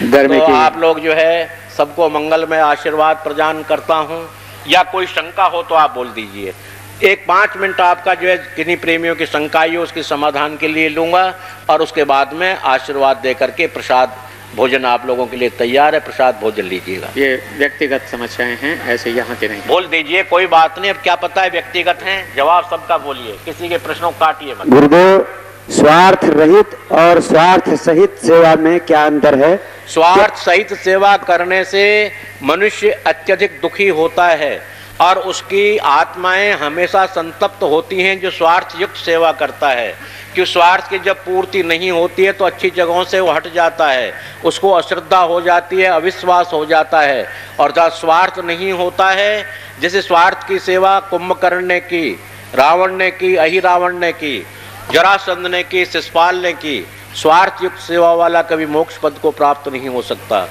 गर्मी तो आप लोग जो है सबको मंगल में आशीर्वाद प्रदान करता हूँ। या कोई शंका हो तो आप बोल दीजिए। एक 5 मिनट आपका जो है किन्हीं प्रेमियों की शंकाई हो उसके समाधान के लिए लूँगा और उसके बाद में आशीर्वाद दे करके प्रसाद भोजन आप लोगों के लिए तैयार है, प्रसाद भोजन लीजिएगा। ये व्यक्तिगत समस्याएं हैं, ऐसे यहाँ के नहीं। बोल दीजिए, कोई बात नहीं। अब क्या पता है व्यक्तिगत हैं, जवाब सबका बोलिए, किसी के प्रश्नों को काटिए मत। गुरुदेव, स्वार्थ रहित और स्वार्थ सहित सेवा में क्या अंतर है? स्वार्थ सहित सेवा करने से मनुष्य अत्यधिक दुखी होता है और उसकी आत्माएं हमेशा संतप्त होती हैं जो स्वार्थ युक्त सेवा करता है। कि स्वार्थ की जब पूर्ति नहीं होती है तो अच्छी जगहों से वो हट जाता है, उसको अश्रद्धा हो जाती है, अविश्वास हो जाता है। और जहाँ स्वार्थ नहीं होता है, जैसे स्वार्थ की सेवा कुंभकर्ण ने की, रावण ने की, अहिरावण ने की, जरासंध ने की, शिशुपाल ने की, स्वार्थ युक्त सेवा वाला कभी मोक्ष पद को प्राप्त नहीं हो सकता।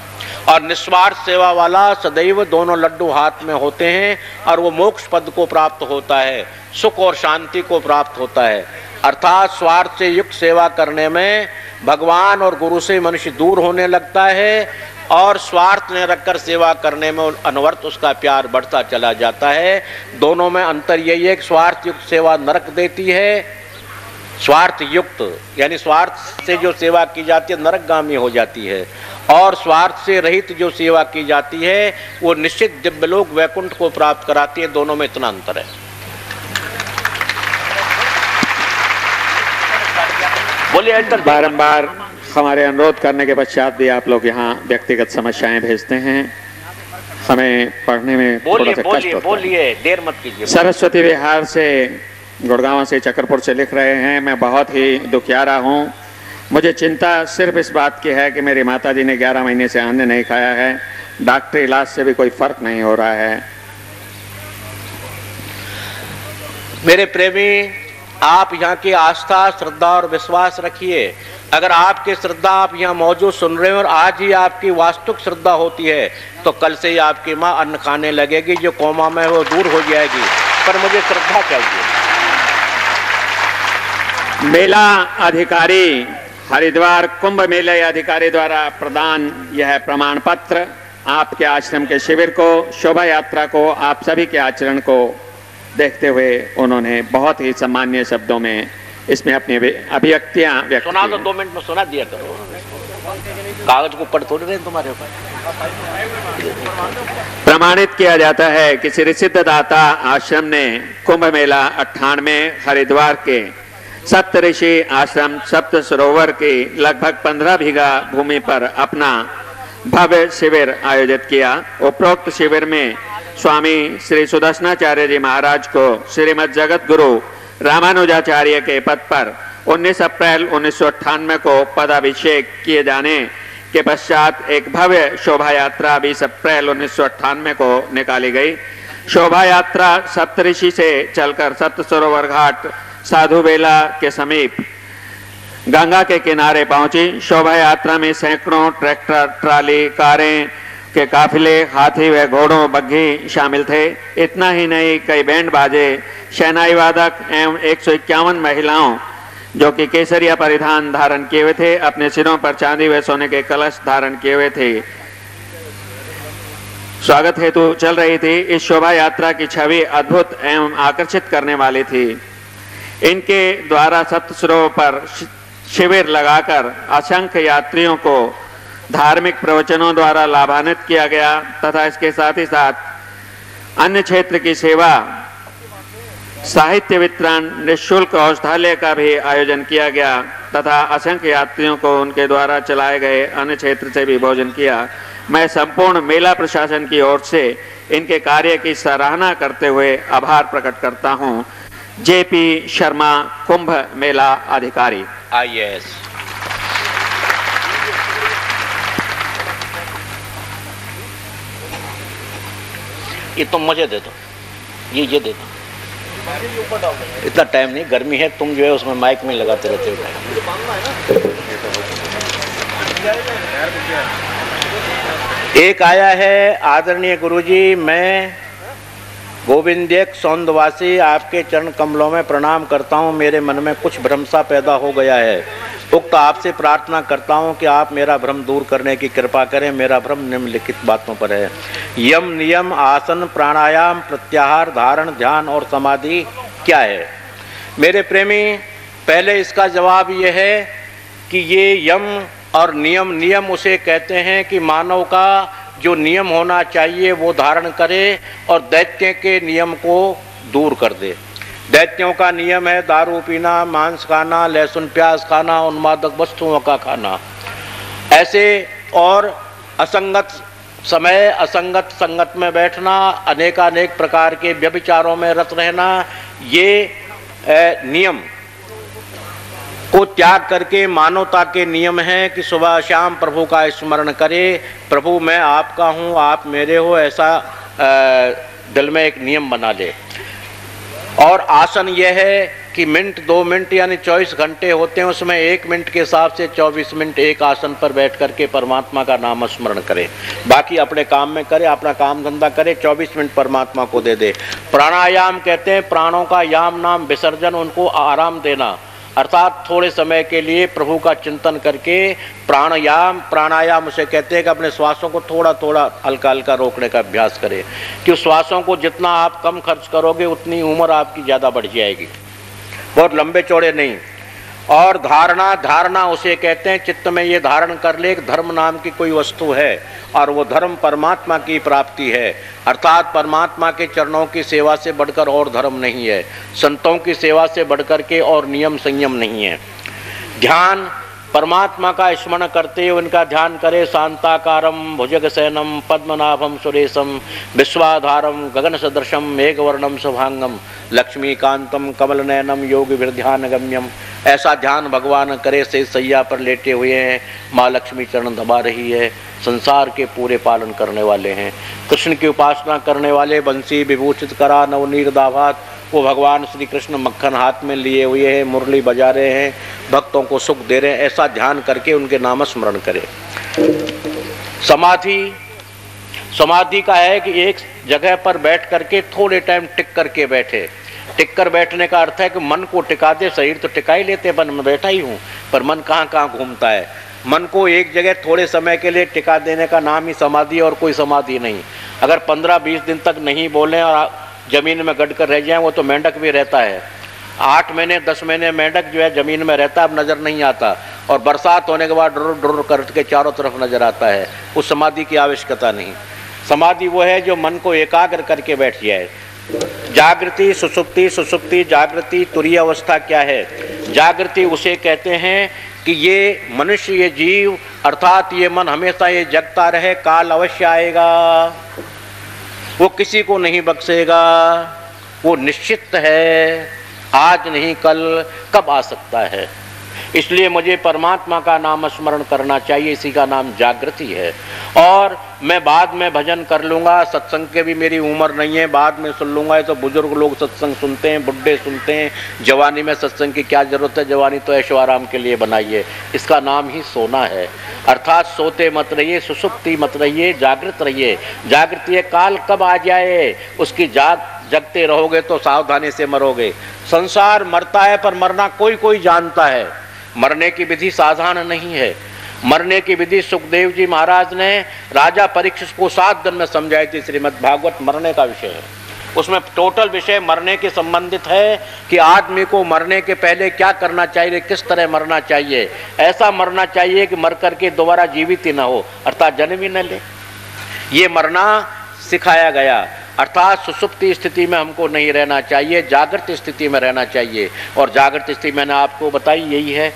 और निस्वार्थ सेवा वाला सदैव दोनों लड्डू हाथ में होते हैं और वो मोक्ष पद को प्राप्त होता है, सुख और शांति को प्राप्त होता है। अर्थात स्वार्थ से युक्त सेवा करने में भगवान और गुरु से मनुष्य दूर होने लगता है और स्वार्थ ने रखकर सेवा करने में अनवर्त उसका प्यार बढ़ता चला जाता है। दोनों में अंतर यही है कि स्वार्थ युक्त सेवा नरक देती है, स्वार्थ युक्त यानी स्वार्थ से जो सेवा की जाती है नरकगामी हो जाती है, और स्वार्थ से रहित जो सेवा की जाती है वो निश्चित दिव्यलोक वैकुंठ को प्राप्त कराती है। दोनों में इतना अंतर है। बोलिए। बारंबार हमारे अनुरोध करने के पश्चात भी आप लोग यहाँ व्यक्तिगत समस्याएं भेजते हैं, हमें पढ़ने में थोड़ा सा कष्ट होता है। बोलिए, देर मत कीजिए। सरस्वती विहार से, गुड़गांव से, चक्रपुर से लिख रहे हैं, मैं बहुत ही दुखियारा हूँ। मुझे चिंता सिर्फ इस बात की है कि मेरी माताजी ने 11 महीने से अन्न नहीं खाया है, डॉक्टरी इलाज से भी कोई फर्क नहीं हो रहा है। मेरे प्रेमी, आप यहाँ की आस्था, श्रद्धा और विश्वास रखिए। अगर आपकी श्रद्धा आप यहाँ मौजूद सुन रहे हैं और आज ही आपकी वास्तविक श्रद्धा होती है तो कल से ही आपकी माँ अन्न खाने लगेगी, जो कोमा में वो दूर हो जाएगी। पर मुझे श्रद्धा चाहिए। मेला अधिकारी, हरिद्वार कुंभ मेले अधिकारी द्वारा प्रदान यह प्रमाण पत्र आपके आश्रम के शिविर को, शोभा यात्रा को, आप सभी के आचरण को देखते हुए उन्होंने बहुत ही सम्मानीय शब्दों में इसमें अपनी अभिव्यक्तियां व्यक्त की। सुना तो 2 मिनट में सुना दिया करो, कागज को पढ़ थोड़ी रहे तुम्हारे ऊपर। प्रमाणित किया जाता है कि श्री सिद्धदाता आश्रम ने कुंभ मेला 98 हरिद्वार के सप्तऋषि आश्रम सप्त सरोवर की लगभग 15 बीघा भूमि पर अपना भव्य शिविर आयोजित किया। उपरोक्त शिविर में स्वामी श्री सुदर्शनाचार्य जी महाराज को श्रीमद जगत गुरु रामानुजाचार्य के पद पर 19 अप्रैल 1998 को पदाभिषेक किए जाने के पश्चात एक भव्य शोभा यात्रा 20 अप्रैल 1998 को निकाली गई। शोभा यात्रा सप्तऋषि से चलकर सप्त सरोवर घाट साधु बेला के समीप गंगा के किनारे पहुंची। शोभा यात्रा में सैकड़ों ट्रैक्टर, ट्राली, कारें के काफिले, हाथी व घोड़ों, बग्घी शामिल थे। इतना ही नहीं, कई बैंड बाजे, शहनाई वादक एवं 151 महिलाओं जो कि केसरिया परिधान धारण किए हुए थे, अपने सिरों पर चांदी व सोने के कलश धारण किए हुए थे, स्वागत हेतु चल रही थी। इस शोभा यात्रा की छवि अद्भुत एवं आकर्षित करने वाली थी। इनके द्वारा सप्त सरोवर पर शिविर लगाकर असंख्य यात्रियों को धार्मिक प्रवचनों द्वारा लाभान्वित किया गया तथा इसके साथ ही साथ अन्य क्षेत्र की सेवा, साहित्य वितरण, निःशुल्क औषधालय का भी आयोजन किया गया तथा असंख्य यात्रियों को उनके द्वारा चलाए गए अन्य क्षेत्र से भी भोजन किया। मैं संपूर्ण मेला प्रशासन की ओर से इनके कार्य की सराहना करते हुए आभार प्रकट करता हूं। जेपी शर्मा, कुंभ मेला अधिकारी, IAS। ये तुम मुझे दे दो, ये दे दो। इतना टाइम नहीं, गर्मी है, तुम जो है उसमें माइक में लगाते रहते हो। एक आया है, आदरणीय गुरुजी, मैं गोविंदेक सौंदवासी आपके चरण कमलों में प्रणाम करता हूं। मेरे मन में कुछ भ्रम सा पैदा हो गया है। उक्त आपसे प्रार्थना करता हूं कि आप मेरा भ्रम दूर करने की कृपा करें। मेरा भ्रम निम्नलिखित बातों पर है। यम, नियम, आसन, प्राणायाम, प्रत्याहार, धारण, ध्यान और समाधि क्या है? मेरे प्रेमी, पहले इसका जवाब ये है कि ये यम और नियम उसे कहते हैं कि मानव का जो नियम होना चाहिए वो धारण करे और दैत्य के नियम को दूर कर दे। दैत्यों का नियम है दारू पीना, मांस खाना, लहसुन प्याज खाना, उन्मादक वस्तुओं का खाना, ऐसे और असंगत समय, असंगत संगत में बैठना, अनेकानेक प्रकार के व्यभिचारों में रत रहना, ये नियम को त्याग करके मानवता के नियम हैं कि सुबह शाम प्रभु का स्मरण करे। प्रभु मैं आपका हूँ, आप मेरे हो, ऐसा दिल में एक नियम बना ले। और आसन यह है कि मिनट 2 मिनट यानी 24 घंटे होते हैं, उसमें 1 मिनट के हिसाब से 24 मिनट एक आसन पर बैठ करके परमात्मा का नाम स्मरण करे। बाकी अपने काम में करे, अपना काम धंधा करे, 24 मिनट परमात्मा को दे दे। प्राणायाम कहते हैं प्राणों का याम नाम विसर्जन, उनको आराम देना, अर्थात थोड़े समय के लिए प्रभु का चिंतन करके प्राणायाम उसे कहते हैं कि अपने श्वासों को थोड़ा थोड़ा हल्का हल्का रोकने का अभ्यास करें, कि श्वासों को जितना आप कम खर्च करोगे उतनी उम्र आपकी ज़्यादा बढ़ जाएगी, बहुत लंबे चौड़े नहीं। और धारणा उसे कहते हैं चित्त में ये धारण कर ले, धर्म नाम की कोई वस्तु है और वो धर्म परमात्मा की प्राप्ति है, अर्थात परमात्मा के चरणों की सेवा से बढ़कर और धर्म नहीं है, संतों की सेवा से बढ़कर के और नियम संयम नहीं है। ध्यान परमात्मा का स्मरण करते हुए उनका ध्यान करे। शांताकारम भुजगशयनम पद्मनाभम सुरेशम विश्वाधारम गगन सदृशम मेघवर्णम शुभांगम लक्ष्मीकांतम कमल नयनम योग ध्यान गम्यम। ऐसा ध्यान भगवान करे से सैया पर लेटे हुए हैं, माँ लक्ष्मी चरण दबा रही है, संसार के पूरे पालन करने वाले हैं। कृष्ण की उपासना करने वाले बंसी विभूषित करा नवनीर दाभात, वो भगवान श्री कृष्ण मक्खन हाथ में लिए हुए हैं, मुरली बजा रहे हैं, भक्तों को सुख दे रहे हैं। ऐसा ध्यान करके उनके नाम स्मरण करें। समाधि का है कि एक जगह पर बैठ करके थोड़े टाइम टिक करके बैठे। टिक कर बैठने का अर्थ है कि मन को टिका दे। शरीर तो टिका ही लेते, पर मैं बैठा ही हूँ, पर मन कहाँ कहाँ घूमता है। मन को एक जगह थोड़े समय के लिए टिका देने का नाम ही समाधि, और कोई समाधि नहीं। अगर 15-20 दिन तक नहीं बोलें और जमीन में गड़ कर रह जाएं, वो तो मेंढक भी रहता है। 8 महीने 10 महीने मेंढक जो है जमीन में रहता है, अब नज़र नहीं आता, और बरसात होने के बाद डुर डुर करके चारों तरफ नजर आता है। उस समाधि की आवश्यकता नहीं। समाधि वो है जो मन को एकाग्र करके बैठ जाए। जागृति सुसुप्ति, सुसुप्ति जागृति, तुरीय अवस्था क्या है? जागृति उसे कहते हैं कि ये मनुष्य, ये जीव अर्थात ये मन हमेशा ये जगता रहे, काल अवश्य आएगा, वो किसी को नहीं बख्शेगा, वो निश्चित है, आज नहीं कल कब आ सकता है। इसलिए मुझे परमात्मा का नाम स्मरण करना चाहिए, इसी का नाम जागृति है। और मैं बाद में भजन कर लूँगा, सत्संग के भी मेरी उम्र नहीं है, बाद में सुन लूँगा। तो बुजुर्ग लोग सत्संग सुनते हैं, बुढ़े सुनते हैं, जवानी में सत्संग की क्या जरूरत है? जवानी तो ऐशो आराम के लिए बनाई है। इसका नाम ही सोना है, अर्थात सोते मत रहिए, सुसुप्ति मत रहिए, जागृत रहिए। जागृति है, काल कब आ जाए उसकी जगते रहोगे तो सावधानी से मरोगे। संसार मरता है, पर मरना कोई कोई जानता है। मरने की विधि साधारण नहीं है। मरने की विधि सुखदेव जी महाराज ने राजा परीक्षित को 7 दिन में समझाई थी। श्रीमद् भागवत मरने का विषय है, उसमें टोटल विषय मरने के संबंधित है कि आदमी को मरने के पहले क्या करना चाहिए, किस तरह मरना चाहिए। ऐसा मरना चाहिए कि मर करके दोबारा जीवित ही न हो, अर्थात जन्म ही न ले। ये मरना सिखाया गया, अर्थात सुसुप्ति स्थिति में हमको नहीं रहना चाहिए, जागृत स्थिति में रहना चाहिए। और जागृत स्थिति मैंने आपको बताई यही है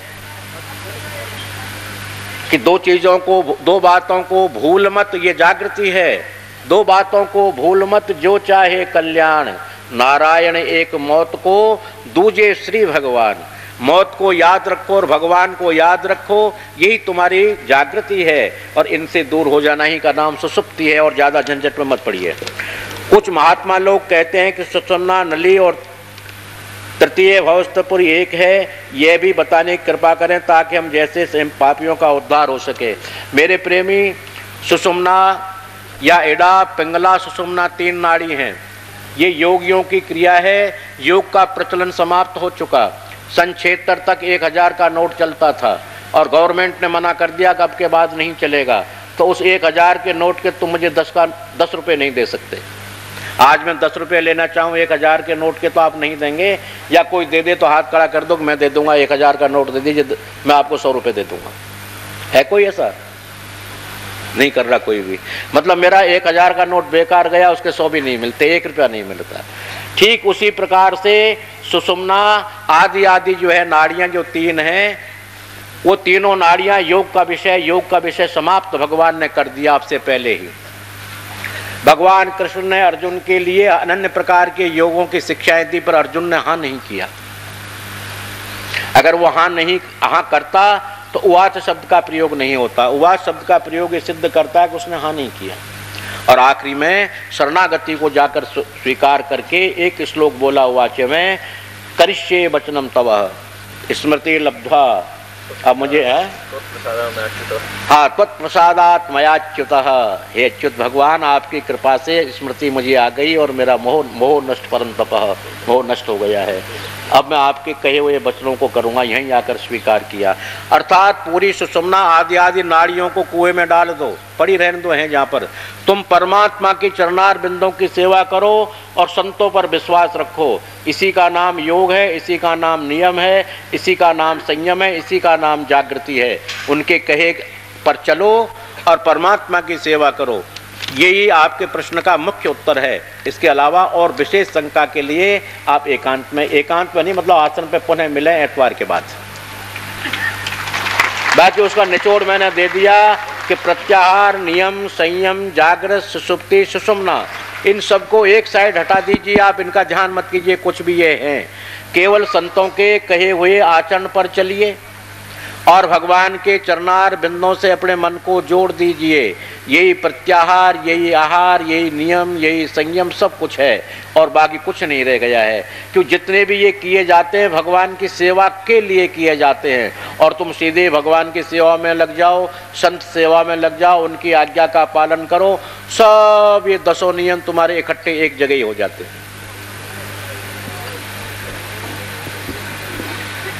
कि 2 बातों को भूल मत, ये जागृति है। 2 बातों को भूल मत, जो चाहे कल्याण, नारायण एक मौत को, दूजे श्री भगवान। मौत को याद रखो और भगवान को याद रखो, यही तुम्हारी जागृति है। और इनसे दूर हो जाना ही का नाम सुसुप्ति है, और ज़्यादा झंझट में मत पड़िए। कुछ महात्मा लोग कहते हैं कि सुषुम्ना नली और तृतीय भवस्तपुरी एक है, यह भी बताने की कृपा करें ताकि हम जैसे पापियों का उद्धार हो सके। मेरे प्रेमी, सुषुम्ना या एडा, पिंगला, सुषुम्ना 3 नाड़ी हैं। ये योगियों की क्रिया है। योग का प्रचलन समाप्त हो चुका। सन 76 तक 1000 का नोट चलता था और गवर्नमेंट ने मना कर दिया कि अब के बाद नहीं चलेगा। तो उस 1000 के नोट के तुम मुझे 10 रुपये नहीं दे सकते। आज मैं 10 रुपये लेना चाहूँ 1000 के नोट के, तो आप नहीं देंगे, या कोई दे दे तो हाथ खड़ा कर दो, मैं दे दूंगा, 1000 का नोट दे दीजिए, मैं आपको 100 रुपये दे दूंगा। है कोई ऐसा? नहीं कर रहा कोई भी। मतलब मेरा 1000 का नोट बेकार गया, उसके 100 भी नहीं मिलते, 1 रुपया नहीं मिलता। ठीक उसी प्रकार से सुषुम्ना आदि जो है नाड़ियाँ जो 3 हैं, वो तीनों नाड़ियाँ योग का विषय समाप्त भगवान ने कर दिया आपसे पहले ही। भगवान कृष्ण ने अर्जुन के लिए अनन्य प्रकार के योगों की शिक्षाएं दी, पर अर्जुन ने हाँ नहीं किया। अगर वो हाँ करता तो उवाच शब्द का प्रयोग नहीं होता। उवाच शब्द का प्रयोग ये सिद्ध करता है कि उसने हाँ नहीं किया। और आखिरी में शरणागति को जाकर स्वीकार करके एक श्लोक बोला उवाच में करिष्ये वचनम तव स्मृति लब्ध्वा। अब मुझे है हाँ, त्वत्प्रसादात् मयाच्युतः, हे अच्युत भगवान आपकी कृपा से स्मृति मुझे आ गई और मेरा मोह नष्ट परंतपः, मोह नष्ट हो गया है। अब मैं आपके कहे हुए वचनों को करूंगा, यहीं आकर स्वीकार किया। अर्थात पूरी सुषुम्ना आदि आदि नाड़ियों को कुएं में डाल दो, पड़ी रहने दो हैं जहाँ पर। तुम परमात्मा की चरणार बिंदों की सेवा करो और संतों पर विश्वास रखो। इसी का नाम योग है, इसी का नाम नियम है, इसी का नाम संयम है, इसी का नाम जागृति है। उनके कहे पर चलो और परमात्मा की सेवा करो। यही आपके प्रश्न का मुख्य उत्तर है। इसके अलावा और विशेष शंका के लिए आप एकांत में नहीं, मतलब आसन पे पुनः मिलें एतवार के बाद। बाकी उसका निचोड़ मैंने दे दिया कि प्रत्याहार, नियम, संयम, जागृत, सुषुप्ति, सुषुम्ना, इन सबको एक साइड हटा दीजिए आप, इनका ध्यान मत कीजिए कुछ भी ये हैं। केवल संतों के कहे हुए आचरण पर चलिए और भगवान के चरणार बिंदों से अपने मन को जोड़ दीजिए। यही प्रत्याहार, यही आहार, यही नियम, यही संयम सब कुछ है और बाकी कुछ नहीं रह गया है। क्यों जितने भी ये किए जाते हैं भगवान की सेवा के लिए किए जाते हैं और तुम सीधे भगवान की सेवा में लग जाओ, संत सेवा में लग जाओ, उनकी आज्ञा का पालन करो, सब ये 10 नियम तुम्हारे इकट्ठे एक जगह ही हो जाते हैं।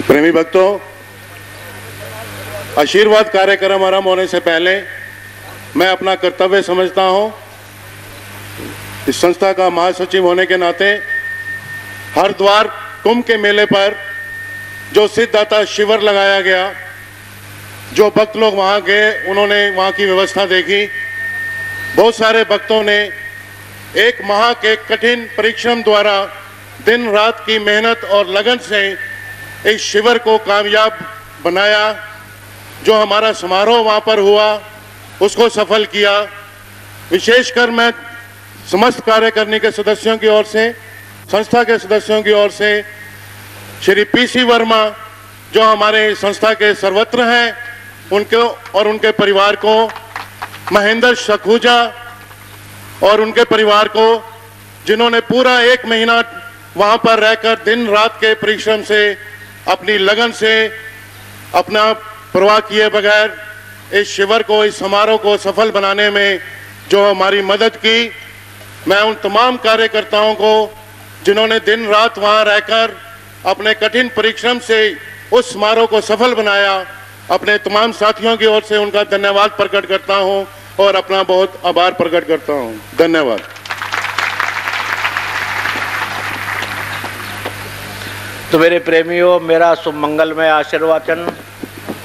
प्रेमी भक्तों, आशीर्वाद कार्यक्रम आरंभ होने से पहले मैं अपना कर्तव्य समझता हूं, इस संस्था का महासचिव होने के नाते हरिद्वार कुंभ के मेले पर जो सिद्धदाता शिविर लगाया गया, जो भक्त लोग वहां गए, उन्होंने वहां की व्यवस्था देखी। बहुत सारे भक्तों ने एक माह के कठिन परिश्रम द्वारा दिन रात की मेहनत और लगन से इस शिविर को कामयाब बनाया। जो हमारा समारोह वहाँ पर हुआ उसको सफल किया। विशेषकर मैं समस्त कार्यकारिणी के सदस्यों की ओर से, संस्था के सदस्यों की ओर से, श्री पीसी वर्मा जो हमारे संस्था के सर्वत्र हैं, उनको और उनके परिवार को, महेंद्र सखूजा और उनके परिवार को, जिन्होंने पूरा 1 महीना वहाँ पर रहकर दिन रात के परिश्रम से, अपनी लगन से, अपना परवाह किए बगैर इस शिविर को, इस समारोह को सफल बनाने में जो हमारी मदद की। मैं उन तमाम कार्यकर्ताओं को जिन्होंने दिन रात वहां रहकर अपने कठिन परिश्रम से उस समारोह को सफल बनाया, अपने तमाम साथियों की ओर से उनका धन्यवाद प्रकट करता हूं और अपना बहुत आभार प्रकट करता हूं। धन्यवाद। तो मेरे प्रेमियों, मेरा शुभ मंगलमय आशीर्वाचन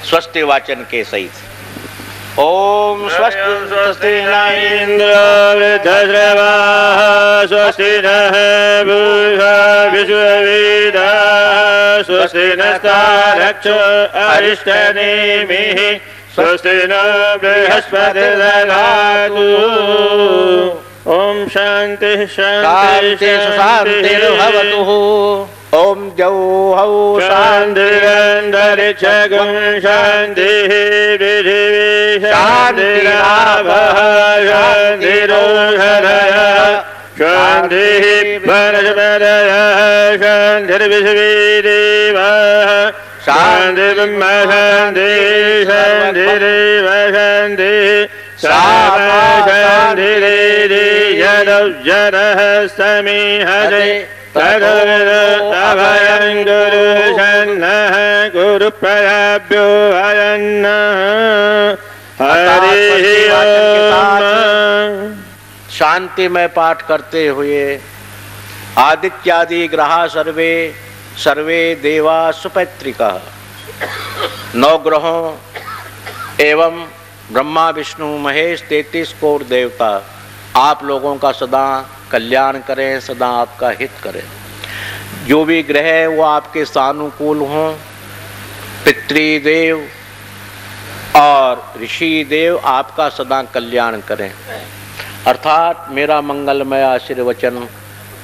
स्वस्ति वाचन के सहित। ओम स्वस्ति न इंद्र वृद्धश्रवाः स्वस्ति नः पूषा विश्ववेदाः स्वस्ति नस्तारक्षो अरिष्टनेमिः स्वस्ति न बृहस्पतिर्दधातु। ओम शांति शांति शांतिर्भवतु। ओम जौहौ शान्तिरन्तरिक्षगं शान्तिः पृथिवी शान्तिरापः शान्तिरोषधयः शान्तिः वनस्पतयः शान्तिर्विश्वे देवाः शान्तिर्ब्रह्म शान्तिः शान्तिरेव शान्तिः सामा शान्तिरेधि यदुज्जरः समीहते तदभयं गुरु शन्नः गुरु प्रभ्यो भयन्नः। हरि ओम। शांति में पाठ करते हुए आदित्यादि ग्रहा सर्वे सर्वे देवा सुपैत्रिका, 9 ग्रहों एवं ब्रह्मा विष्णु महेश 33 करोड़ देवता आप लोगों का सदा कल्याण करें, सदा आपका हित करें। जो भी ग्रह है वो आपके सानुकूल हों। पितृदेव और ऋषि देव आपका सदा कल्याण करें। अर्थात मेरा मंगलमय आशीर्वचन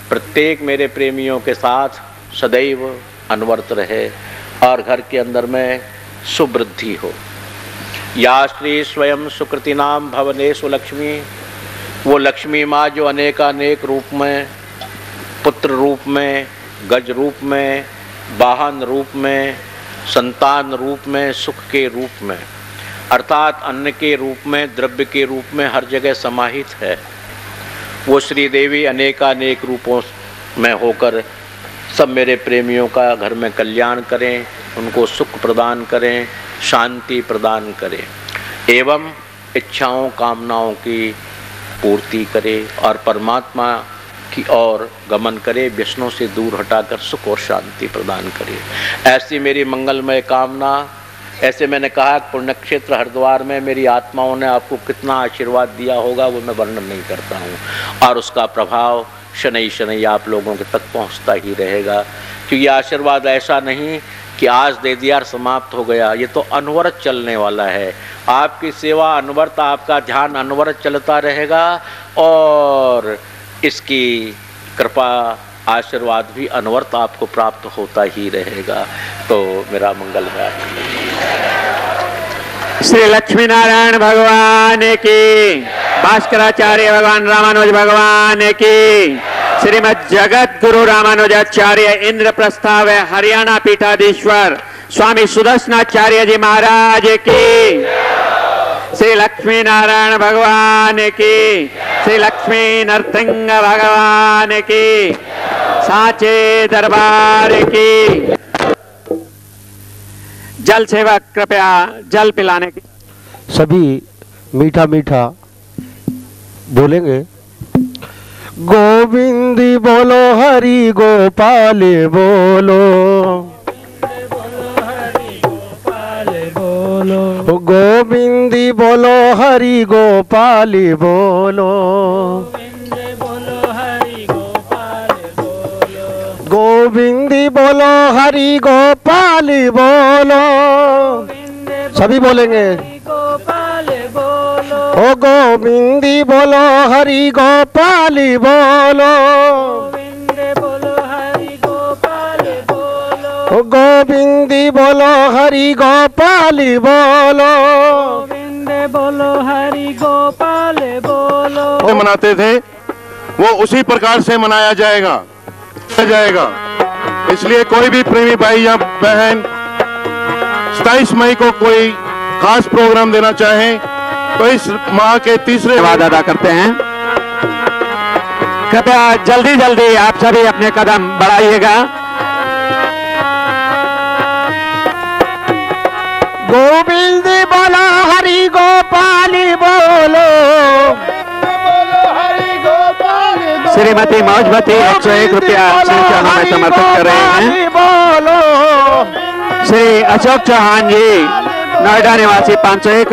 प्रत्येक मेरे प्रेमियों के साथ सदैव अनवर्त रहे और घर के अंदर में सुवृद्धि हो। या श्री स्वयं सुकृति नाम भवनेषु लक्ष्मी, वो लक्ष्मी माँ जो अनेकानेक रूप में, पुत्र रूप में, गज रूप में, वाहन रूप में, संतान रूप में, सुख के रूप में, अर्थात अन्न के रूप में, द्रव्य के रूप में हर जगह समाहित है। वो श्री देवी अनेकानेक रूपों में होकर सब मेरे प्रेमियों का घर में कल्याण करें, उनको सुख प्रदान करें, शांति प्रदान करें एवं इच्छाओं कामनाओं की पूर्ति करे और परमात्मा की ओर गमन करे, व्यसनों से दूर हटाकर सुख और शांति प्रदान करे। ऐसी मेरी मंगलमय कामना। ऐसे मैंने कहा पुण्यक्षेत्र हरिद्वार में मेरी आत्माओं ने आपको कितना आशीर्वाद दिया होगा वो मैं वर्णन नहीं करता हूँ, और उसका प्रभाव शनै शनै आप लोगों के तक पहुँचता ही रहेगा। क्योंकि आशीर्वाद ऐसा नहीं कि आज दे दिया और समाप्त हो गया, ये तो अनवरत चलने वाला है। आपकी सेवा अनवरत, आपका ध्यान अनवरत चलता रहेगा और इसकी कृपा आशीर्वाद भी अनवरत आपको प्राप्त होता ही रहेगा। तो मेरा मंगल है। श्री लक्ष्मी नारायण भगवान की, भास्कराचार्य भगवान रामानुज भगवान की, श्रीमद जगत गुरु रामानुजाचार्य इंद्रप्रस्ताव हरियाणा पीठाधीश्वर स्वामी सुदर्शनाचार्य जी महाराज की, श्री लक्ष्मी नारायण भगवान की, श्री लक्ष्मी नरसिंह भगवान की, साचे दरबार की। जल सेवक कृपया जल पिलाने की। सभी मीठा मीठा बोलेंगे। गोविंदी बोलो, हरि गोपाल बोलो, गोविंदी बोलो, हरि गोपाल बोलो, गोविंदी बोलो, हरि गोपाल बोलो। सभी बोलेंगे। ओ गोविंदी बोलो, हरि गोपाल बोलो, ओ गोविंदी बोलो, हरि गोपाल बोलो, बोलो हरि गोपाल बोलो। वो मनाते थे वो उसी प्रकार से मनाया जाएगा। इसलिए कोई भी प्रेमी भाई या बहन 27 मई को कोई खास प्रोग्राम देना चाहे तो इस माह के तीसरे धन्यवाद अदा करते हैं। कृपया जल्दी जल्दी आप सभी अपने कदम बढ़ाइएगा। गोविंद बोलो, हरि गोपाल बोलो, श्रीमती मौजमती 101 रुपया श्री चरणों में समर्पित कर रहे हैं। बोलो। श्री अशोक चौहान जी नोएडा निवासी 501